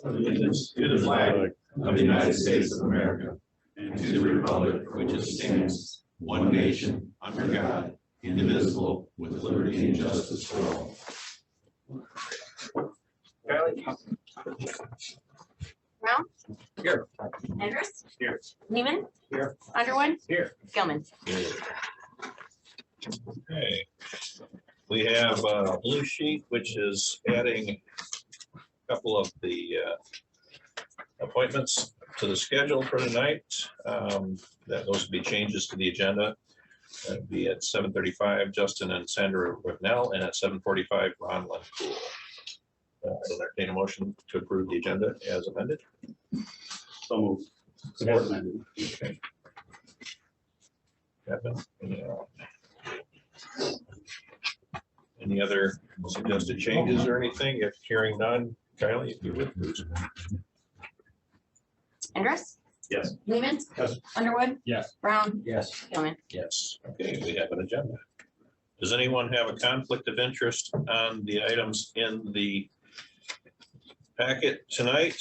Allegiance to the flag of the United States of America and to the republic for which it stands, one nation, under God, indivisible, with liberty and justice for all. Brown? Here. Andrus? Here. Lehman? Here. Underwood? Here. Gilman? Okay, we have a blue sheet, which is adding a couple of the appointments to the schedule for tonight. Those would be changes to the agenda. That'd be at 7:35, Justin and Sandra Wicknell, and at 7:45, Ron Lencool. I'll entertain a motion to approve the agenda as amended. So moved. Support. Okay. Kevin, any other suggested changes or anything? If hearing none, Kylie, if you would, please. Andrus? Yes. Lehman? Yes. Underwood? Yes. Brown? Yes. Gilman? Yes. Okay, we have an agenda. Does anyone have a conflict of interest on the items in the packet tonight?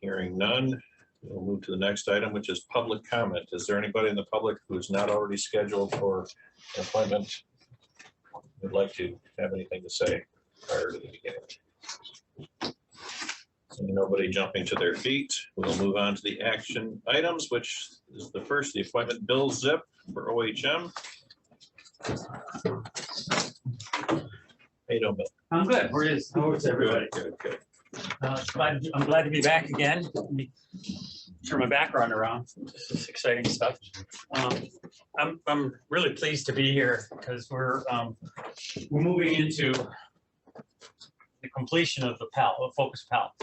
Hearing none, we'll move to the next item, which is public comment. Is there anybody in the public who is not already scheduled for an appointment would like to have anything to say prior to the beginning? Seeing nobody jumping to their feet, we'll move on to the action items, which is the first, the appointment Bill Zip for OHM. Hey, no, Bill. I'm good. How is everybody? Good, good. I'm glad to be back again. Let me turn my background around. This is exciting stuff. I'm really pleased to be here because we're moving into the completion of the PAL, the Focus PAL.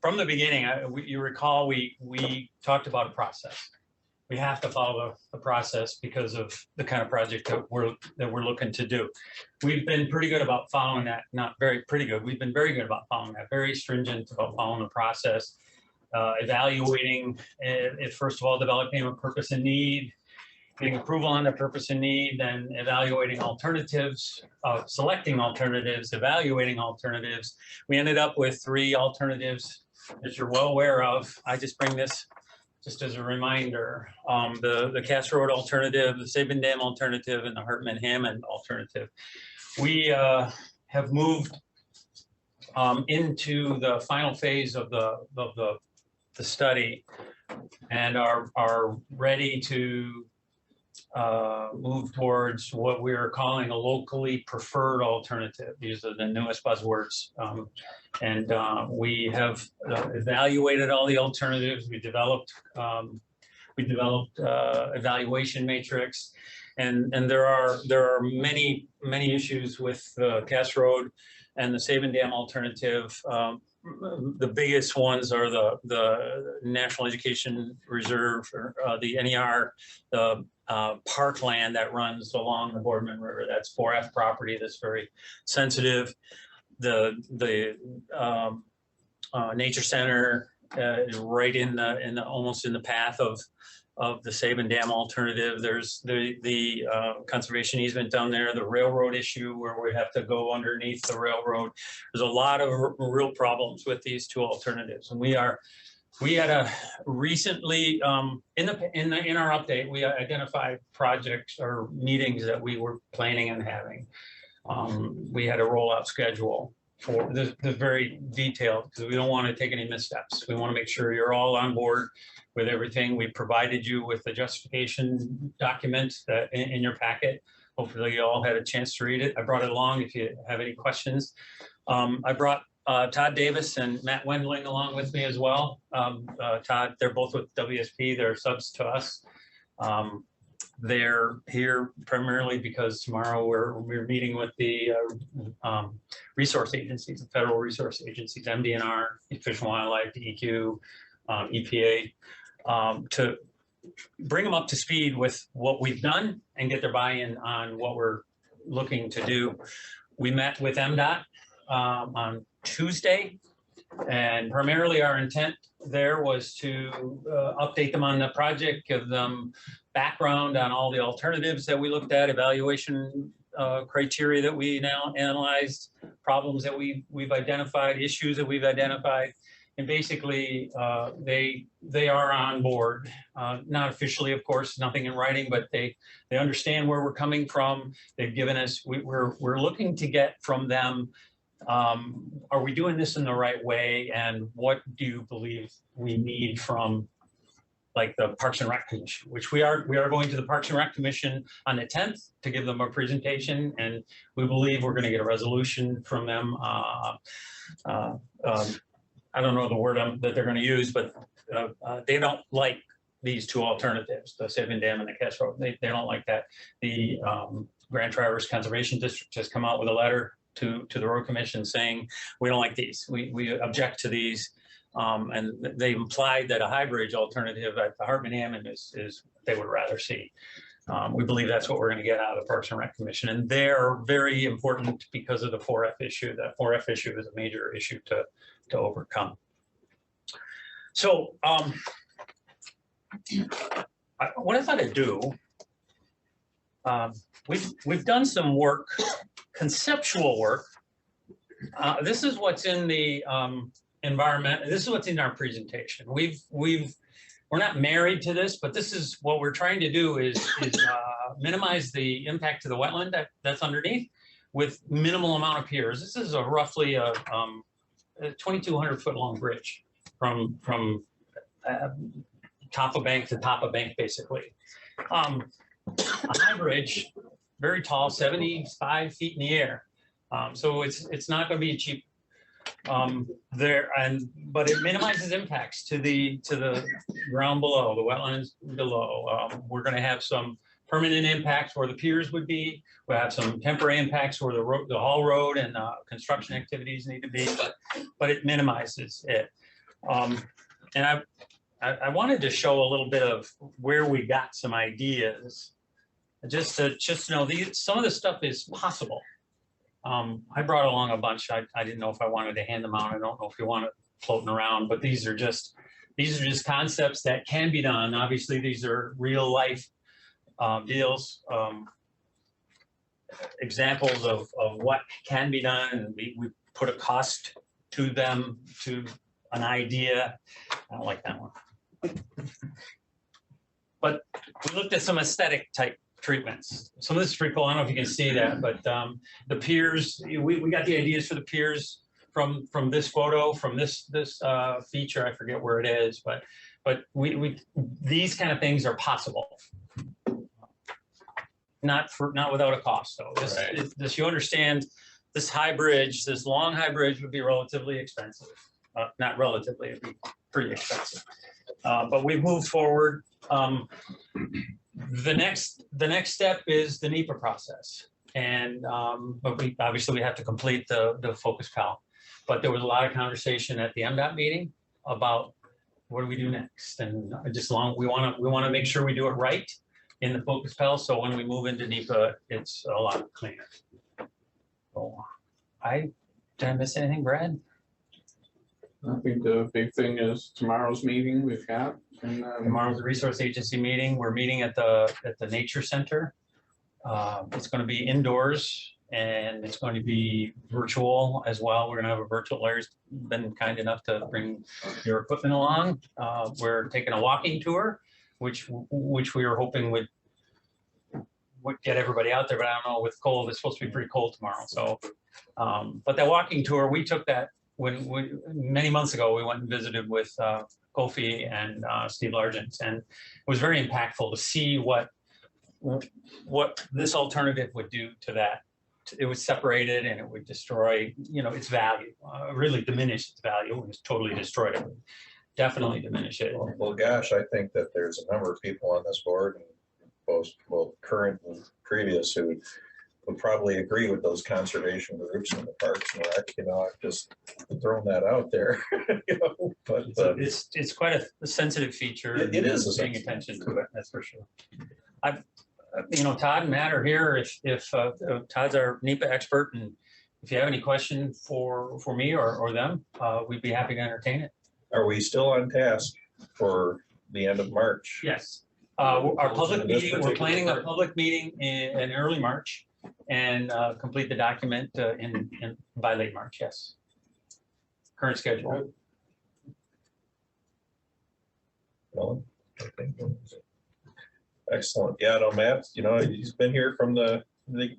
From the beginning, you recall we talked about a process. We have to follow the process because of the kind of project that we're looking to do. We've been pretty good about following that, not very pretty good. We've been very good about following that, very stringent about following the process, evaluating it, first of all, developing a purpose and need, getting approval on the purpose and need, then evaluating alternatives, selecting alternatives, evaluating alternatives. We ended up with 3 alternatives that you're well aware of. I just bring this just as a reminder, the Cass Road alternative, the Sabin Dam alternative, and the Hartman-Hammond alternative. We have moved into the final phase of the study and are ready to move towards what we're calling a locally preferred alternative. These are the newest buzzwords. We have evaluated all the alternatives. We developed evaluation matrix, and there are many issues with Cass Road and the Sabin Dam alternative. The biggest ones are the National Education Reserve, or the NER, the parkland that runs along the Boardman River. That's 4F property that's very sensitive. The nature center right in the almost in the path of the Sabin Dam alternative. There's the conservation easement down there, the railroad issue where we have to go underneath the railroad. There's a lot of real problems with these 2 alternatives, and we had a recently in our update, we identified projects or meetings that we were planning on having. We had a rollout schedule for this very detailed, because we don't want to take any missteps. We want to make sure you're all on board with everything. We provided you with the justification document that in your packet. Hopefully you all had a chance to read it. I brought it along if you have any questions. I brought Todd Davis and Matt Wendling along with me as well. Todd, they're both with WSP, they're subs to us. They're here primarily because tomorrow we're meeting with the resource agencies, the federal resource agencies, MDNR, Fish and Wildlife, DEQ, EPA, to bring them up to speed with what we've done and get their buy-in on what we're looking to do. We met with MDOT on Tuesday, and primarily our intent there was to update them on the project, give them background on all the alternatives that we looked at, evaluation criteria that we now analyzed, problems that we've identified, issues that we've identified. And basically, they are on board, not officially, of course, nothing in writing, but they understand where we're coming from. They've given us, we're looking to get from them, are we doing this in the right way? And what do you believe we need from like the Parks and Rec Commission, which we are going to the Parks and Rec Commission on the 10th to give them a presentation. And we believe we're going to get a resolution from them. I don't know the word that they're going to use, but they don't like these two alternatives, the Sabin Dam and the Cass Road. They don't like that. The Grand Traverse Conservation District has come out with a letter to the Road Commission saying, we don't like these. We object to these. And they implied that a high bridge alternative at the Hartman Hammond is they would rather see. We believe that's what we're going to get out of the Parks and Rec Commission. And they're very important because of the 4F issue. That 4F issue is a major issue to overcome. So what I thought I'd do, we've done some work, conceptual work. This is what's in the environment. This is what's in our presentation. We're not married to this, but this is what we're trying to do is minimize the impact to the wetland that's underneath with minimal amount of piers. This is roughly a 2,200 foot long bridge from top of bank to top of bank, basically. A high bridge, very tall, 75 feet in the air. So it's not going to be cheap but it minimizes impacts to the ground below, the wetlands below. We're going to have some permanent impacts where the piers would be. We'll have some temporary impacts where the haul road and construction activities need to be, but it minimizes it. And I wanted to show a little bit of where we got some ideas, just to know some of this stuff is possible. I brought along a bunch. I didn't know if I wanted to hand them out. I don't know if you want it floating around, but these are just concepts that can be done. Obviously, these are real life deals, examples of what can be done. And we put a cost to them, to an idea. I don't like that one. But we looked at some aesthetic type treatments. Some of this is pretty cool. I don't know if you can see that, but the piers, we got the ideas for the piers from this photo, from this feature. I forget where it is, but these kind of things are possible. Not without a cost though. This you understand, this high bridge, this long high bridge would be relatively expensive. Not relatively, it'd be pretty expensive. But we've moved forward. The next step is the NEPA process, and but we have to complete the Focus PAL. But there was a lot of conversation at the MDOT meeting about what do we do next, and we want to make sure we do it right in the Focus PAL. So when we move into NEPA, it's a lot cleaner. So did I miss anything, Brad? I think the big thing is tomorrow's meeting we've got. And tomorrow's the resource agency meeting. We're meeting at the nature center. It's going to be indoors and it's going to be virtual as well. We're going to have a virtual. Larry's been kind enough to bring your equipment along. We're taking a walking tour, which we were hoping would get everybody out there, but I don't know, with cold, it's supposed to be pretty cold tomorrow. So, but that walking tour, we took that many months ago. We went and visited with Kofi and Steve Largent, and it was very impactful to see what this alternative would do to that. It would separate it and it would destroy, its value, really diminish its value. It was totally destroyed. It would definitely diminish it. Well, gosh, I think that there's a number of people on this board, and both current and previous, who would probably agree with those conservation groups in the Parks and Rec. I've just thrown that out there. But it's quite a sensitive feature. It is paying attention to it. That's for sure. Todd and Matt are here. If Todd's our NEPA expert, and if you have any question for me or them, we'd be happy to entertain it. Are we still on task for the end of March? Yes. Our public In this meeting, we're particular planning a part? public meeting in early March and complete the document by late March, yes. Current schedule. Ellen? Excellent. Yeah, no, Matt, he's been here from the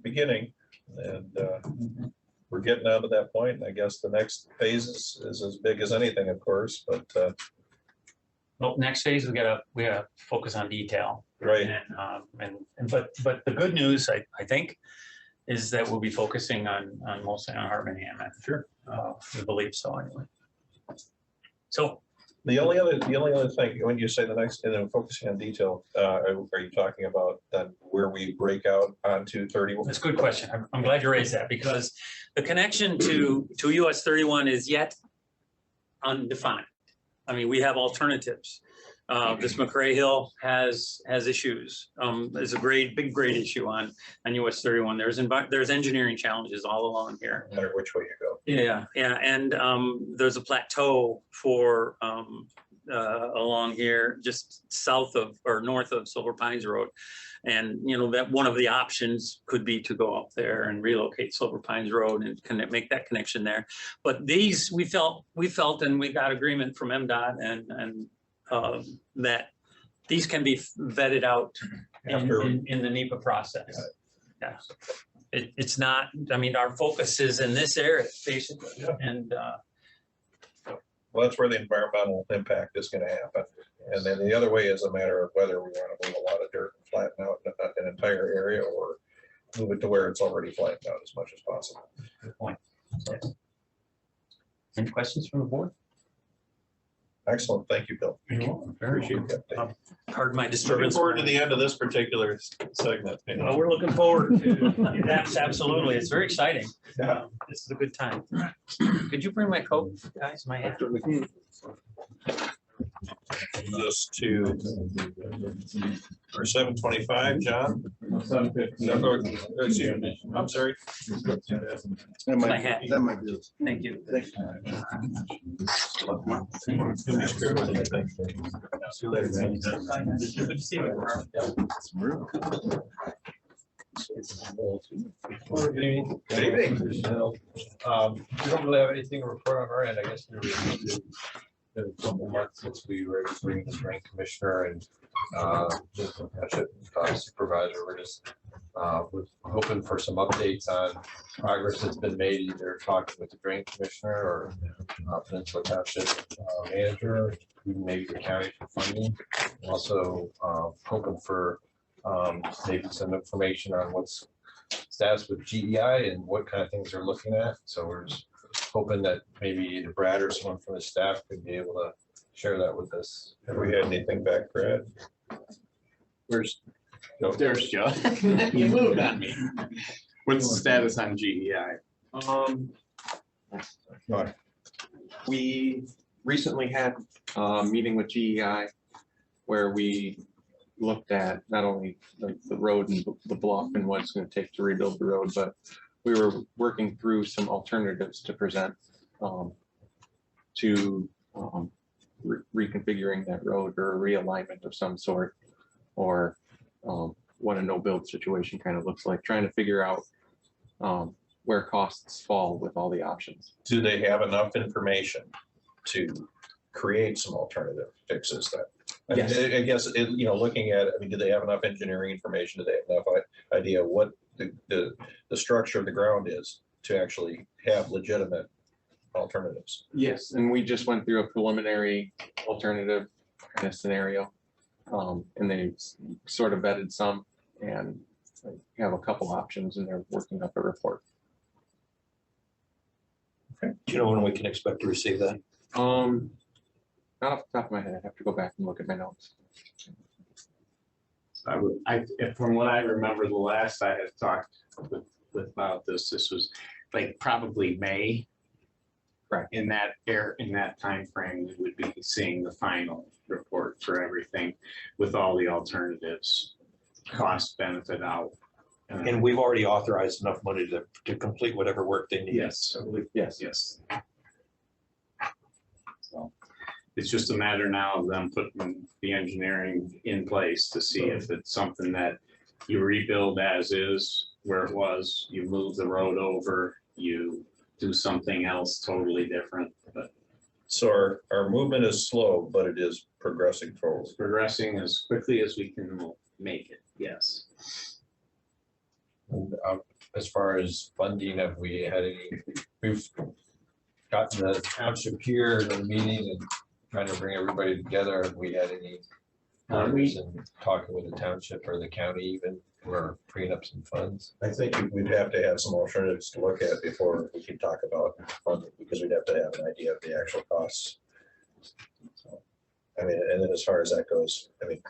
beginning and we're getting out to that point. And I guess the next phase is as big as anything, of course, but Well, next phase, we gotta focus on detail. right. But the good news, I think, is that we'll be focusing on mostly on Hartman Hammond. Sure. We believe so anyway. So, The only other thing, when you say the next, and then focusing on detail, are you talking about then where we break out onto 31? that's a good question. I'm glad you raised that because the connection to US 31 is yet undefined. I mean, we have alternatives. This McRae Hill has issues. There's a big grade issue on US 31. There's engineering challenges all along here. No matter which way you go. Yeah, and there's a plateau for along here, just south of or north of Silver Pines Road. And that one of the options could be to go up there and relocate Silver Pines Road and make that connection there. But these, we felt and we got agreement from MDOT and that these can be vetted out After- in the NEPA process. Yeah. It's not, I mean, our focus is in this area, basically, Yeah. and Well, that's where the environmental impact is gonna happen. And then the other way is a matter of whether we want to move a lot of dirt and flatten out an entire area or move it to where it's already flattened out as much as possible. good point. Any questions from the board? Excellent. Thank you, Bill. Appreciate that. Pardon my Looking disturbance. forward to the end of this particular segment. Well, we're looking forward to, that's absolutely, it's very exciting. Yeah. This is a good time. Could you bring my coat, guys, my hat? This to our 725, John. 7:50. I'm sorry. My hat, That might be. thank you. Good to see you. Good evening. Good evening. We don't really have anything to report on our end, I guess. Been a couple months since we were bringing the drain commissioner and the township supervisor. We're just hoping for some updates on progress that's been made, either talking with the drain commissioner or Peninsula Township manager, even maybe the county for funding. Also hoping for maybe some information on what's status with GEI and what kind of things they're looking at. So we're just hoping that maybe either Brad or someone from the staff could be able to share that with us. Have we had anything back, Brad? There's Joe. You moved on me. What's the status on GEI? We recently had a meeting with GEI where we looked at not only the road and the bluff and what it's going to take to rebuild the road, but we were working through some alternatives to present to reconfiguring that road or a realignment of some sort, or what a no-build situation kind of looks like, trying to figure out where costs fall with all the options. Do they have enough information to create some alternative fixes that? Yes. I guess, looking at it, I mean, do they have enough engineering information? Do they have enough idea what the structure of the ground is to actually have legitimate alternatives? Yes, and we just went through a preliminary alternative kind of scenario. And they sort of vetted some and have a couple options and they're working up a report. Okay. Do you know when we can expect to receive that? Not off the top of my head, I'd have to go back and look at my notes. From what I remember, the last I had talked with about this was like probably May. Right. In that time frame, we would be seeing the final report for everything with all the alternatives, cost benefit out. And we've already authorized enough money to complete whatever work they need. Yes, I believe, Yes. yes. So, It's just a matter now of them putting the engineering in place to see if it's something that you rebuild as is where it was, you move the road over, you do something else totally different, but So our movement is slow, but it is progressing forward. it's progressing as quickly as we can make it, yes. And, as far as funding, have we had any, we've gotten the township here in a meeting and trying to bring everybody together. Have we had any conversations and talking with the township or the county even, or freeing up some funds? I think we'd have to have some alternatives to look at before we can talk about funding, because we'd have to have an idea of the actual costs. So, I mean, and then as far as that goes, I mean,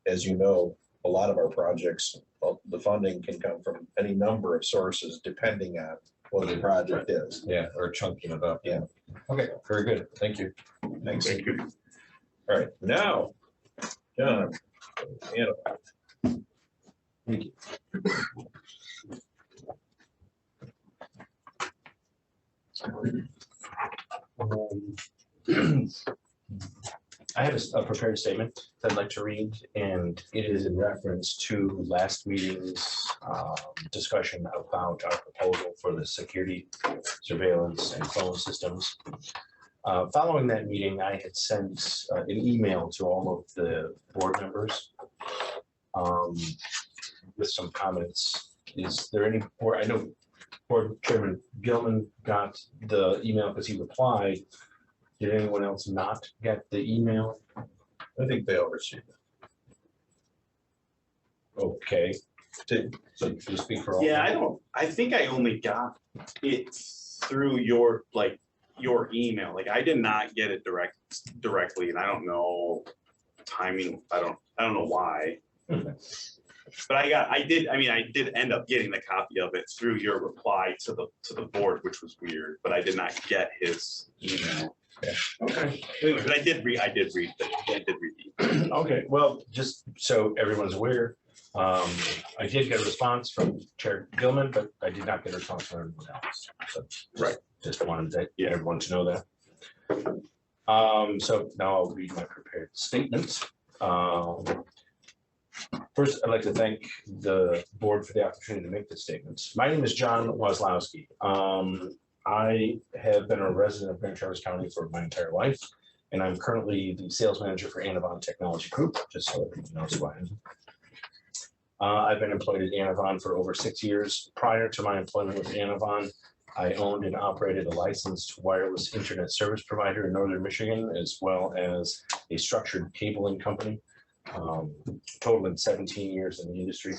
as you know, a lot of our projects, well, the funding can come from any number of sources depending on what the project is. Yeah, or chunking it up. Yeah. Okay, very good. Thank you. Thanks. Thank you. All right, now, John. I have a prepared statement that I'd like to read, and it is in reference to last meeting's discussion about our proposal for the security surveillance and phone systems. Following that meeting, I had sent an email to all of the board members with some comments. Is there any, or I know Board Chairman Gilman got the email because he replied. Did anyone else not get the email? I think they all received it. Okay. So you speak for all. Yeah, I think I only got it through your email. Like I did not get it directly, and I don't know timing. I don't know why. But I did end up getting the copy of it through your reply to the board, which was weird, but I did not get his email. Yeah. Okay. Anyway, but I did read the Okay, well, just so everyone's aware, I did get a response from Chair Gilman, but I did not get a response from everyone else. So Right. Just wanted everyone to know that. So now I'll read my prepared statement. First, I'd like to thank the board for the opportunity to make this statement. My name is John Wazlowski. I have been a resident of Grand Traverse County for my entire life, and I'm currently the sales manager for Anavon Technology Group, just so everyone knows who I am. I've been employed at Anavon for over 6 years. Prior to my employment with Anavon, I owned and operated a licensed wireless internet service provider in Northern Michigan, as well as a structured cabling company, totaling 17 years in the industry.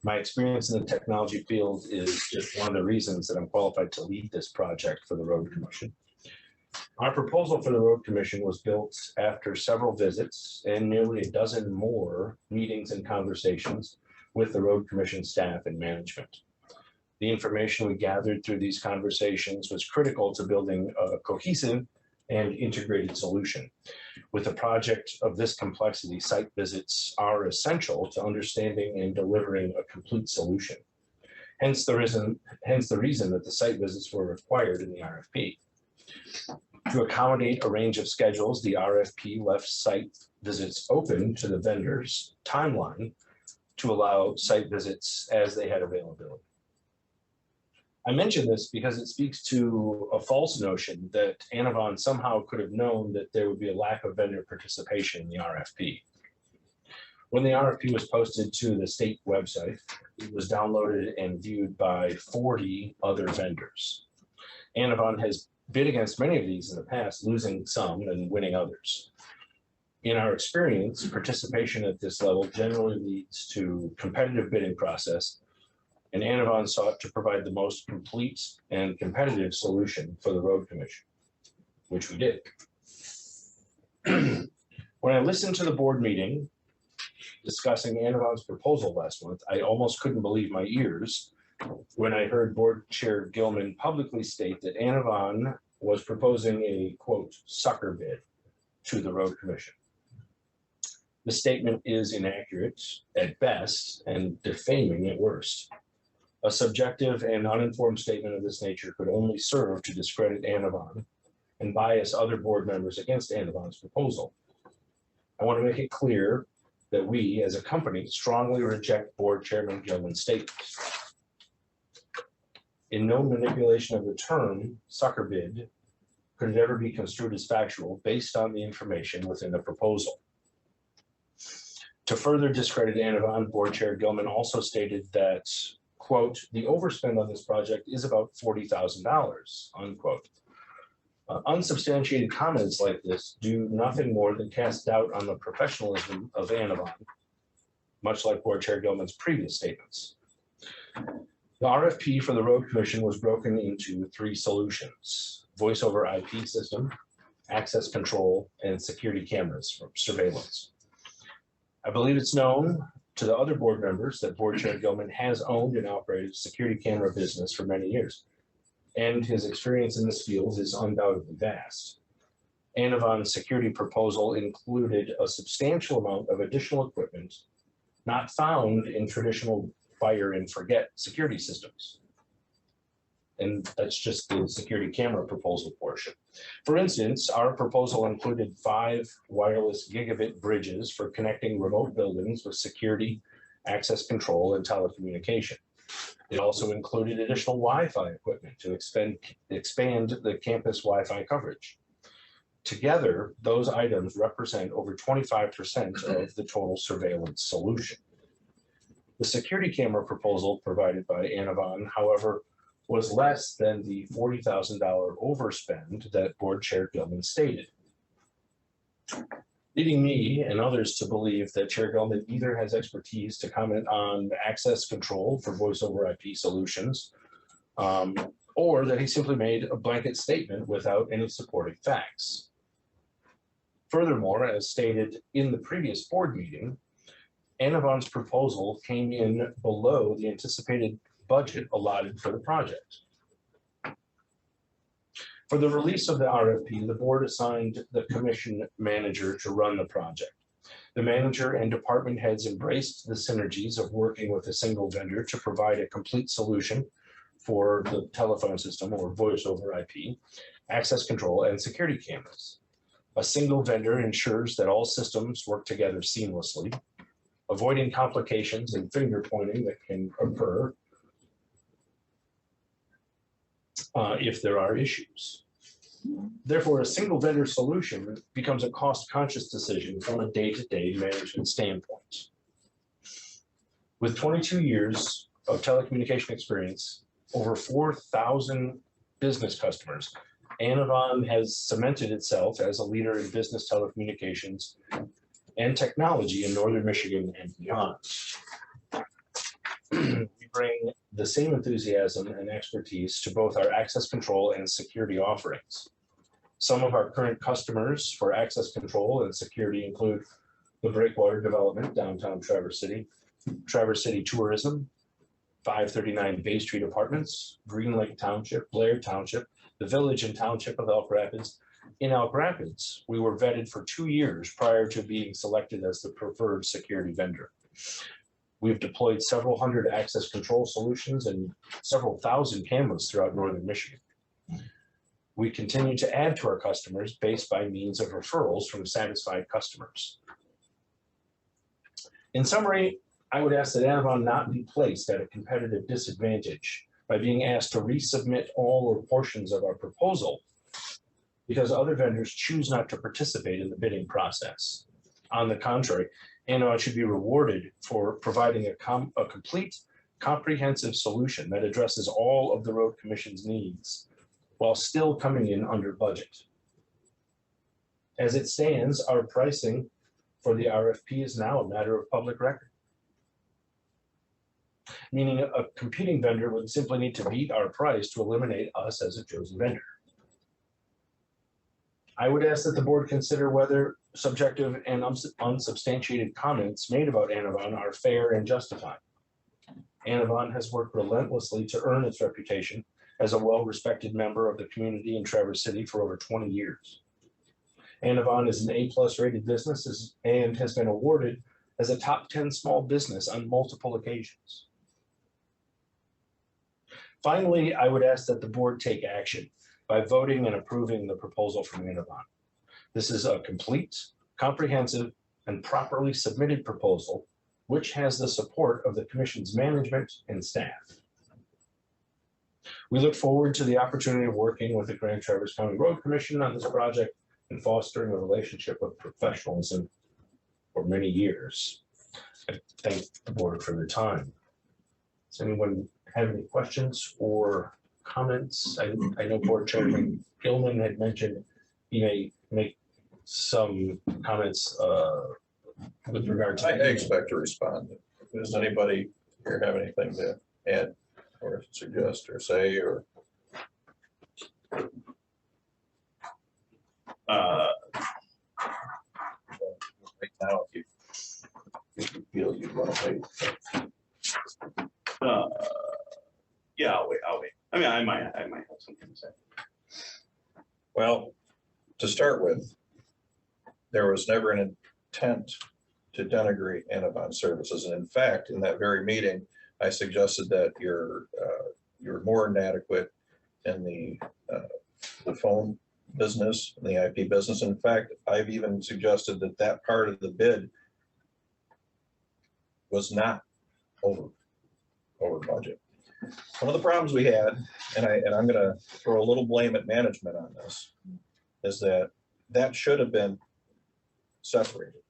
My experience in the technology field is just one of the reasons that I'm qualified to lead this project for the Road Commission. Our proposal for the Road Commission was built after several visits and nearly a dozen more meetings and conversations with the Road Commission staff and management. The information we gathered through these conversations was critical to building a cohesive and integrated solution. With a project of this complexity, site visits are essential to understanding and delivering a complete solution. Hence the reason that the site visits were required in the RFP. To accommodate a range of schedules, the RFP left site visits open to the vendor's timeline to allow site visits as they had availability. I mention this because it speaks to a false notion that Anavon somehow could have known that there would be a lack of vendor participation in the RFP. When the RFP was posted to the state website, it was downloaded and viewed by 40 other vendors. Anavon has bid against many of these in the past, losing some and winning others. In our experience, participation at this level generally leads to competitive bidding process, and Anavon sought to provide the most complete and competitive solution for the Road Commission, which we did. When I listened to the board meeting discussing Anavon's proposal last month, I almost couldn't believe my ears when I heard Board Chair Gilman publicly state that Anavon was proposing a, quote, sucker bid to the Road Commission. The statement is inaccurate at best and defaming at worst. A subjective and uninformed statement of this nature could only serve to discredit Anavon and bias other board members against Anavon's proposal. I want to make it clear that we, as a company, strongly reject Board Chairman Gilman's statement. In no manipulation of the term sucker bid could it ever be construed as factual based on the information within the proposal. To further discredit Anavon, Board Chair Gilman also stated that, quote, the overspend on this project is about $40,000, unquote. Unsubstantiated comments like this do nothing more than cast doubt on the professionalism of Anavon, much like Board Chair Gilman's previous statements. The RFP for the road commission was broken into 3 solutions: voice over IP system, access control, and security cameras for surveillance. I believe it's known to the other board members that Board Chair Gilman has owned and operated a security camera business for many years, and his experience in this field is undoubtedly vast. Anavon's security proposal included a substantial amount of additional equipment not found in traditional fire and forget security systems. And that's just the security camera proposal portion. For instance, our proposal included 5 wireless gigabit bridges for connecting remote buildings with security, access control, and telecommunication. It also included additional Wi-Fi equipment to expand the campus Wi-Fi coverage. Together, those items represent over 25% of the total surveillance solution. The security camera proposal provided by Anavon, however, was less than the $40,000 overspend that Board Chair Gilman stated, leading me and others to believe that Chair Gilman either has expertise to comment on access control for voice over IP solutions, or that he simply made a blanket statement without any supporting facts. Furthermore, as stated in the previous board meeting, Anavon's proposal came in below the anticipated budget allotted for the project. For the release of the RFP, the board assigned the commission manager to run the project. The manager and department heads embraced the synergies of working with a single vendor to provide a complete solution for the telephone system or voice over IP, access control, and security cameras. A single vendor ensures that all systems work together seamlessly, avoiding complications and finger pointing that can occur if there are issues. Therefore, a single vendor solution becomes a cost-conscious decision from a day-to-day management standpoint. With 22 years of telecommunication experience, over 4,000 business customers, Anavon has cemented itself as a leader in business telecommunications and technology in Northern Michigan and beyond. We bring the same enthusiasm and expertise to both our access control and security offerings. Some of our current customers for access control and security include the Breakwater Development, downtown Traverse City Tourism, 539 Bay Street Apartments, Green Lake Township, Blair Township, the Village and Township of Elk Rapids. In Elk Rapids, we were vetted for 2 years prior to being selected as the preferred security vendor. We've deployed several hundred access control solutions and several thousand cameras throughout Northern Michigan. We continue to add to our customers based by means of referrals from satisfied customers. In summary, I would ask that Anavon not be placed at a competitive disadvantage by being asked to resubmit all or portions of our proposal because other vendors choose not to participate in the bidding process. On the contrary, Anavon should be rewarded for providing a complete, comprehensive solution that addresses all of the road commission's needs while still coming in under budget. As it stands, our pricing for the RFP is now a matter of public record, meaning a competing vendor would simply need to beat our price to eliminate us as a chosen vendor. I would ask that the board consider whether subjective and unsubstantiated comments made about Anavon are fair and justified. Anavon has worked relentlessly to earn its reputation as a well-respected member of the community in Traverse City for over 20 years. Anavon is an A+ rated business and has been awarded as a top 10 small business on multiple occasions. Finally, I would ask that the board take action by voting and approving the proposal from Univon. This is a complete, comprehensive, and properly submitted proposal, which has the support of the commission's management and staff. We look forward to the opportunity of working with the Grand Traverse County Road Commission on this project and fostering a relationship of professionalism for many years. I thank the board for their time. Does anyone have any questions or comments? I know Board Chairman Gilman had mentioned he may make some comments with regard to. I expect to respond. Does anybody here have anything to add or suggest or say or? Right now, if you feel you want to wait. Yeah, I'll wait. I mean, I might have something to say. Well, to start with, there was never an intent to denigrate Anavon services. And in fact, in that very meeting, I suggested that you're more inadequate in the phone business, and the IP business. In fact, I've even suggested that that part of the bid was not over budget. One of the problems we had, and I'm going to throw a little blame at management on this, is that should have been separated.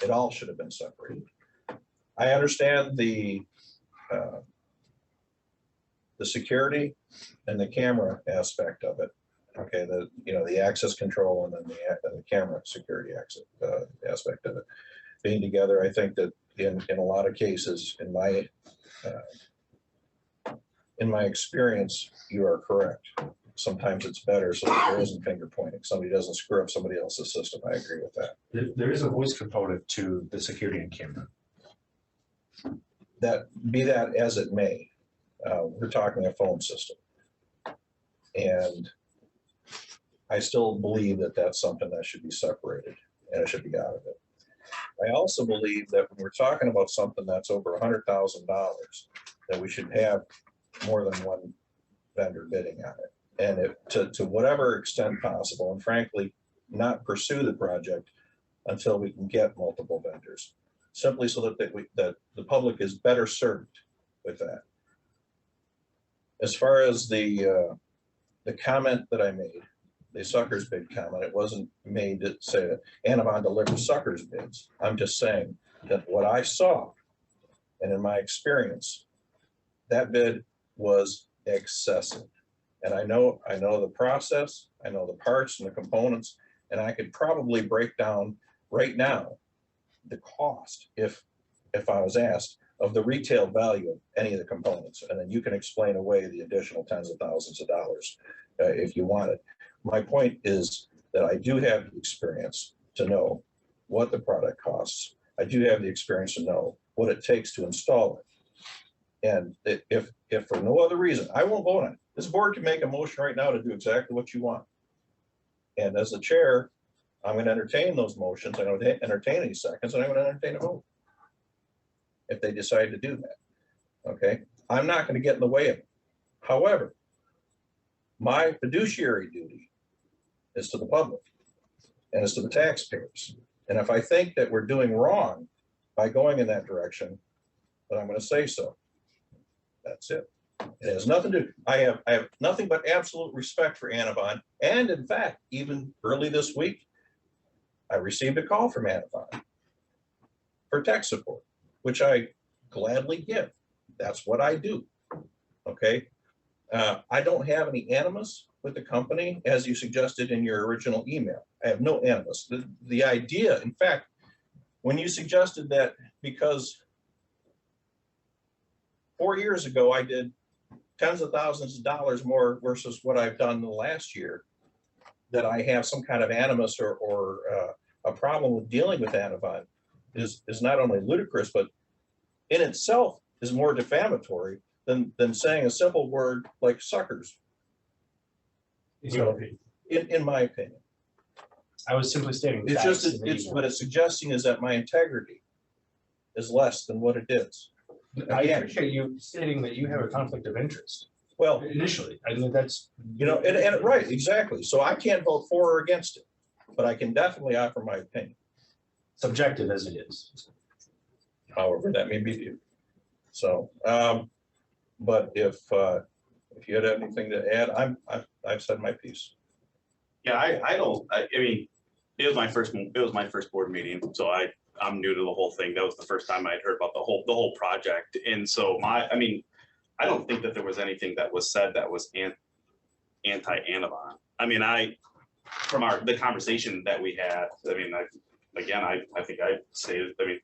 It all should have been separated. I understand the security and the camera aspect of it. Okay, the access control and then the camera security aspect of it being together. I think that in a lot of cases, in my experience, you are correct. Sometimes it's better so that there isn't finger pointing. Somebody doesn't screw up somebody else's system. I agree with that. There is a voice component to the security and camera. Be that as it may, we're talking a phone system. And I still believe that that's something that should be separated and it should be out of it. I also believe that when we're talking about something that's over $100,000, that we should have more than one vendor bidding on it. And to whatever extent possible, and frankly, not pursue the project until we can get multiple vendors, simply so that the public is better served with that. As far as the comment that I made, the suckers bid comment, it wasn't made to say that Anavon delivers suckers bids. I'm just saying that what I saw, and in my experience, that bid was excessive. And I know the process, I know the parts and the components, and I could probably break down right now the cost, if I was asked, of the retail value of any of the components. And then you can explain away the additional tens of thousands of dollars if you want it. My point is that I do have the experience to know what the product costs. I do have the experience to know what it takes to install it. And if for no other reason, I won't vote on it. This board can make a motion right now to do exactly what you want. And as the chair, I'm going to entertain those motions. I'm going to entertain any seconds, and I'm going to entertain a vote if they decide to do that. Okay, I'm not going to get in the way of it. However, my fiduciary duty is to the public and is to the taxpayers. And if I think that we're doing wrong by going in that direction, then I'm going to say so. That's it. It has nothing to do. I have nothing but absolute respect for Anavon. And in fact, even early this week, I received a call from Anavon for tech support, which I gladly give. That's what I do. Okay. I don't have any animus with the company, as you suggested in your original email. I have no animus. The idea, in fact, when you suggested that because 4 years ago I did tens of thousands of dollars more versus what I've done in the last year, that I have some kind of animus or a problem with dealing with Anavon is not only ludicrous, but in itself is more defamatory than saying a simple word like suckers. So, in my opinion. I was simply stating. It's just, what it's suggesting is that my integrity is less than what it is. I appreciate you stating that you have a conflict of interest. Well, initially. I mean, that's, you know, and right, exactly. So I can't vote for or against it, but I can definitely offer my opinion, subjective as it is. however that may be viewed. So, but if you had anything to add, I've said my piece. Yeah, I mean, it was my first board meeting, so I'm new to the whole thing. That was the first time I'd heard about the whole project. And so I mean, I don't think that there was anything that was said that was anti-Anavan. I mean, from the conversation that we had, I mean, I think I stated, I mean,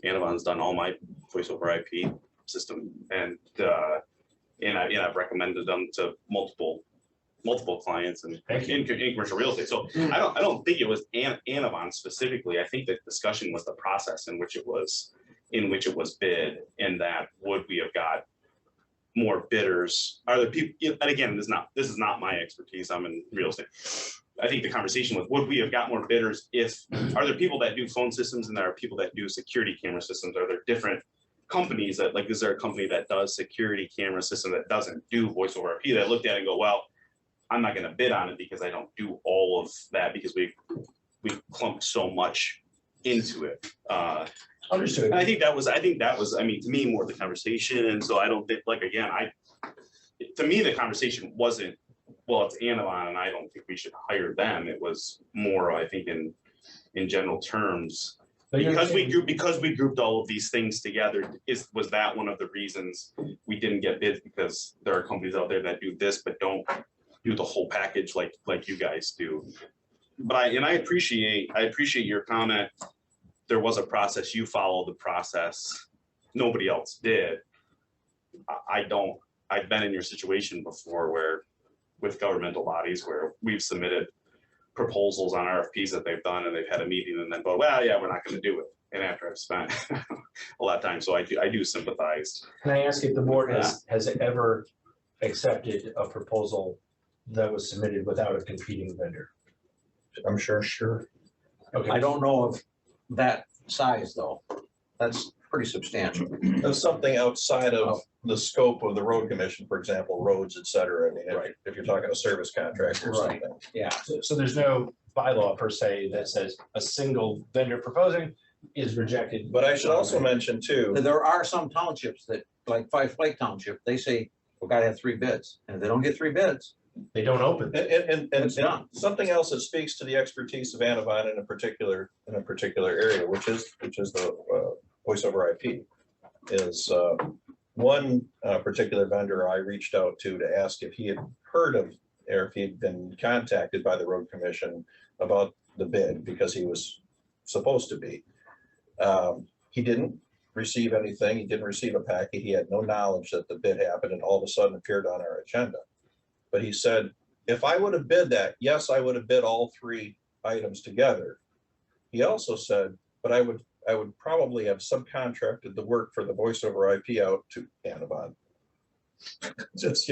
Anavan's done all my voice over IP system, and I've recommended them to multiple clients and in commercial real estate. So I don't think it was Anavan specifically. I think the discussion was the process in which it was bid, and that would we have got more bidders? Are there people? And again, this is not my expertise. I'm in real estate. I think the conversation was, would we have got more bidders if, are there people that do phone systems and there are people that do security camera systems? Are there different companies that, like, is there a company that does security camera system that doesn't do voice over IP that looked at it and go, well, I'm not going to bid on it because I don't do all of that because we clumped so much into it. Understood. And I think that was, I mean, to me, more the conversation. And so I don't think, like, again, to me, the conversation wasn't, well, it's Anavan and I don't think we should hire them. It was more, I think, in general terms, because we grouped all of these things together. Was that one of the reasons we didn't get bids? Because there are companies out there that do this but don't do the whole package like you guys do. But I appreciate your comment. There was a process. You followed the process. Nobody else did. I've been in your situation before where, with governmental bodies, where we've submitted proposals on RFPs that they've done and they've had a meeting and then go, well, yeah, we're not going to do it. And after I've spent a lot of time, so I do sympathize. Can I ask if the board has ever accepted a proposal that was submitted without a competing vendor? I'm sure. Okay. I don't know of that size, though. That's pretty substantial. That's something outside of the scope of the road commission, for example, roads, et cetera. I mean, Right. if you're talking a service contractor or Right. something. Yeah. So there's no bylaw per se that says a single vendor proposing is rejected. But I should also mention too, There are some townships that, like Five Lake Township, they say, we gotta have 3 bids. And if they don't get 3 bids, They don't open. and It's done. something else that speaks to the expertise of Anavan in a particular area, which is the voice over IP, is one particular vendor I reached out to ask if he had heard of, or if he'd been contacted by the road commission about the bid, because he was supposed to be. He didn't receive anything. He didn't receive a packet. He had no knowledge that the bid happened and all of a sudden appeared on our agenda. But he said, if I would have bid that, yes, I would have bid all 3 items together. He also said, but I would probably have subcontracted the work for the voice over IP out to Anavan. Just,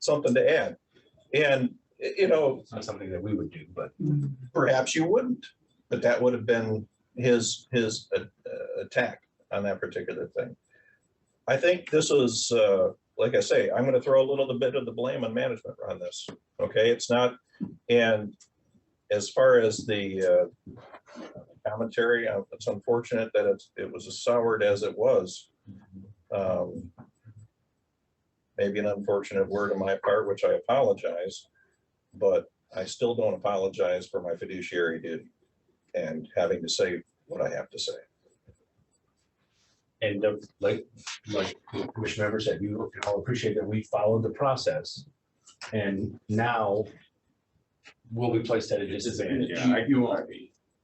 something to add. And, It's not something that we would do, but perhaps you wouldn't, but that would have been his attack on that particular thing. I think this is, like I say, I'm going to throw a little bit of the blame on management on this. Okay, it's not, and as far as the commentary, it's unfortunate that it was as soured as it was. Maybe an unfortunate word on my part, which I apologize, but I still don't apologize for my fiduciary duty and having to say what I have to say. and like Commissioner Member said, you all appreciate that we followed the process. And now we'll be placed at a disadvantage. Yeah, you are.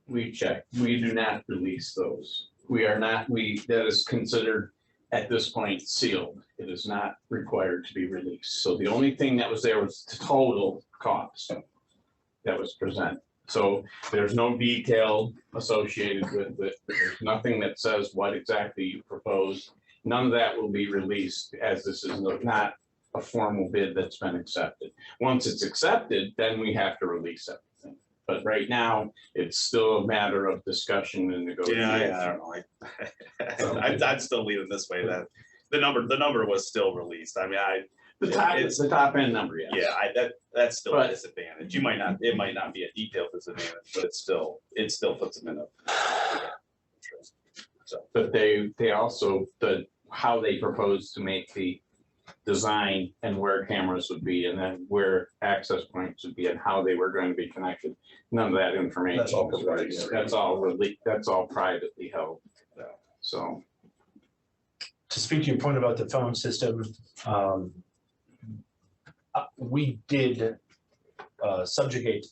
We checked. We do not release those. We are not, that is considered at this point sealed. It is not required to be released. So the only thing that was there was the total cost that was presented. So there's no detail associated with it. There's nothing that says what exactly you proposed. None of that will be released, as this is not a formal bid that's been accepted. Once it's accepted, then we have to release everything. But right now, it's still a matter of discussion and negotiation. Yeah, I don't know. I'd still leave it this way, that the number was still released. I mean, It's- the top end number, yes. Yeah, that's still a But- disadvantage. It might not be a detailed disadvantage, but it still puts them in a. So, But they also, how they propose to make the design and where cameras would be and then where access points would be and how they were going to be connected. None of that information. That's all was provided, released. yeah. That's all privately held. So, To speak to your point about the phone system, we did subjugate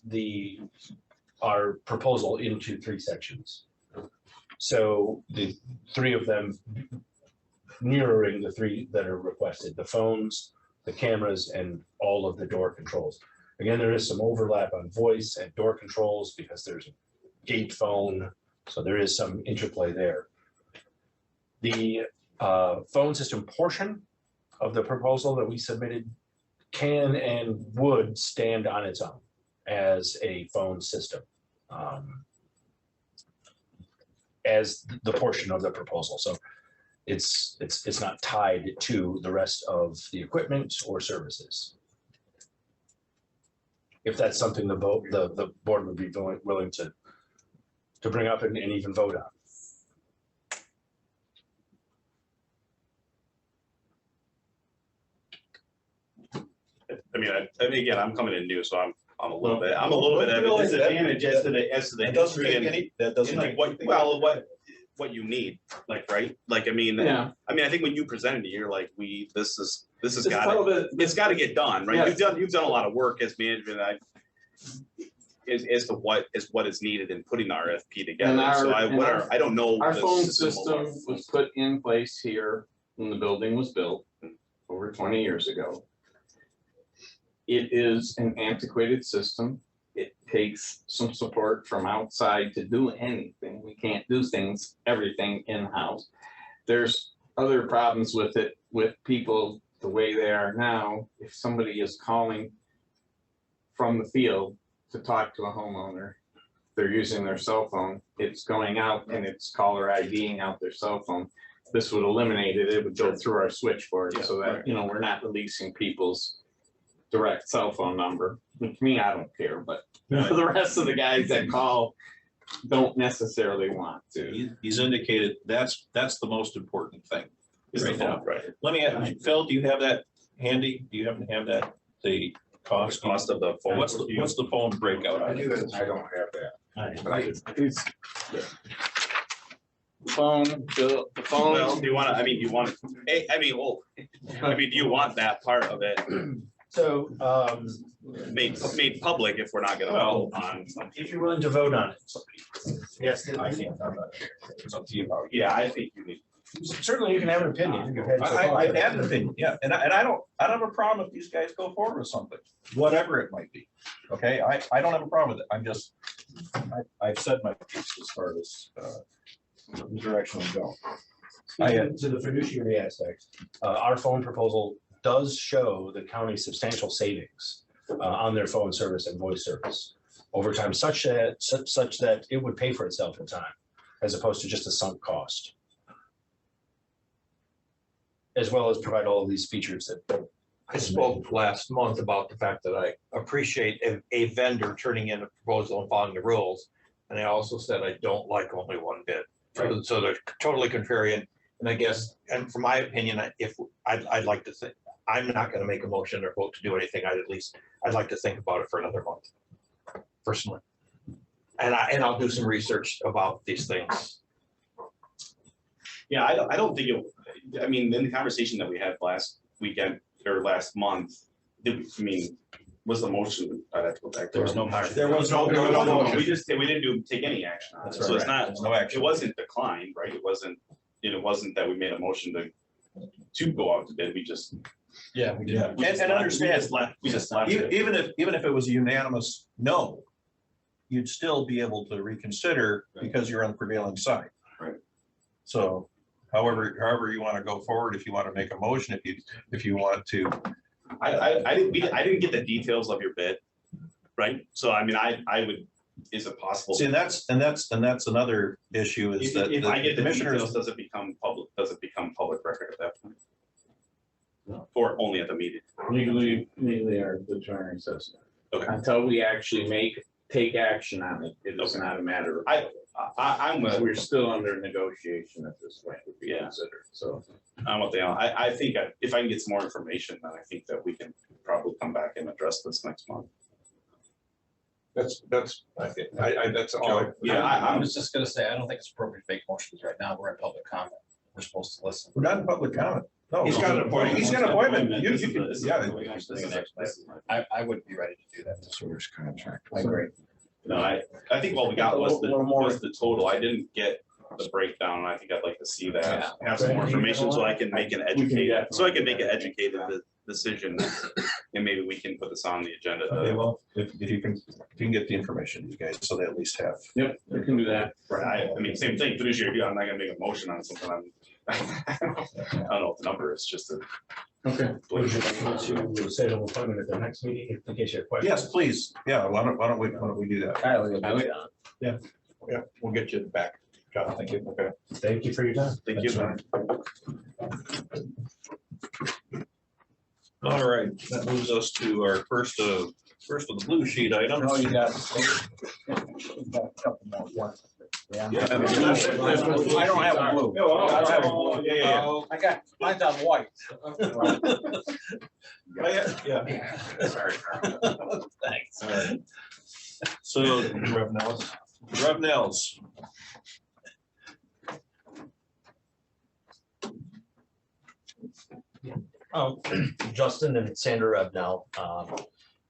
our proposal into 3 sections. So the 3 of them mirroring the 3 that are requested, the phones, the cameras, and all of the door controls. Again, there is some overlap on voice and door controls because there's a gate phone, so there is some interplay there. The phone system portion of the proposal that we submitted can and would stand on its own as a phone system, as the portion of the proposal. So it's not tied to the rest of the equipment or services. If that's something the board would be willing to bring up and even vote on. I mean, again, I'm coming in new, so I'm a little bit at a disadvantage as to the That doesn't history take and any, that doesn't. like take what you need, like, right? Like, I mean, yeah. I think when you presented it, you're like, this has It's got part to, of it. it's got to get done, right? Yes. You've done a lot of work as management, as to what is needed in putting the RFP together. So I don't know. Our the phone system system was put in place here when the building was built over 20 years ago. It is an antiquated system. It takes some support from outside to do anything. We can't do everything in-house. There's other problems with it, with people the way they are now. If somebody is calling from the field to talk to a homeowner, they're using their cell phone, it's going out and it's caller IDing out their cell phone. This would eliminate it. It would go through our switchboard so that, we're not releasing people's direct cell phone number. To me, I don't care, but the rest of the guys that call don't necessarily want to. He's indicated that's the most important thing. is the Right now. phone, right? Let me ask, Phil, do you have that handy? Do you happen to have that, the cost? Cost of the phone. What's the phone breakout? I don't have that. But I- It's phone, the Well, phone, do you want to, do you want that part of it So made public if we're not gonna vote on something? if you're willing to vote on it. Yes, I can't, I'm not sure. It's up to you. Yeah, I think you need. certainly you can have an opinion. You've had so far. I have an opinion, yeah, and I don't have a problem if these guys go forward with something, whatever it might be. Okay, I don't have a problem with it, I'm just, I've said my piece as far as the direction we go. To the fiduciary aspect, our phone proposal does show the county substantial savings on their phone service and voice service over time, such that it would pay for itself in time, as opposed to just a sunk cost. As well as provide all of these features that. I spoke last month about the fact that I appreciate a vendor turning in a proposal and following the rules. And I also said I don't like only one bid. So they're totally contrarian. And I guess, and from my opinion, I'd like to think, I'm not gonna make a motion or vote to do anything. I'd like to think about it for another month, personally. And I'll do some research about these things. Yeah, I don't think in the conversation that we had last weekend or last month, was the motion, I'd have to go back. There was no motion. There was no motion. We didn't take any action on it, That's so it's right. not, There's no action. it wasn't declined, right? It wasn't that we made a motion to go out to bid, we just. Yeah, we did. we just And left- understand, We just left it. even if it was a unanimous no, you'd still be able to reconsider because you're on the prevailing side. Right. So however you want to go forward, if you want to make a motion, if you want to. I didn't get the details of your bid, right? So I would, is it possible? See, that's another issue is that If I get the commissioners. details, does it become public record at that point? or only at the meeting? Legally are determining says. Okay. Until we actually take action on it, it is not a matter of. I'm with, We're still under negotiation at this point would be Yeah. considered, so. I'm with Dale. I think if I can get some more information, then I think that we can probably come back and address this next month. That's, that's all. Yeah, I was just gonna say, I don't think it's appropriate to make motions right now. We're in public comment. We're supposed to listen. We're not in public comment. No, He's got an appointment. He's got an appointment. You can, yeah. I wouldn't be ready to do that. Source contract. I agree. No, I think what we got was Little more. the total. I didn't get the breakdown. And I think I'd like to see that, Yeah. have some more information so I can make an educated, educated decision. And maybe we can put this on the agenda. Okay, well, if you can get the information, you guys, so they at least have. Yep, we can do that. Right, I mean, same thing, fiduciary deal. I'm not gonna make a motion on something I don't know what the number is, just a. Okay. To set an appointment at the next meeting, in case you have questions. Yes, please. Yeah, why don't we do that? Yeah. Yeah, we'll get you back. John, thank you. Okay. Thank you for your time. Thank you. All right, that moves us to our first of the blue sheet items. No, you got. A couple more. One. Yeah. Yeah. I don't have a blue. I don't have a blue. Yeah. I got, mine's on white. Yeah. Sorry. Thanks. So Rev Nels. Justin and Sandra Rebnell,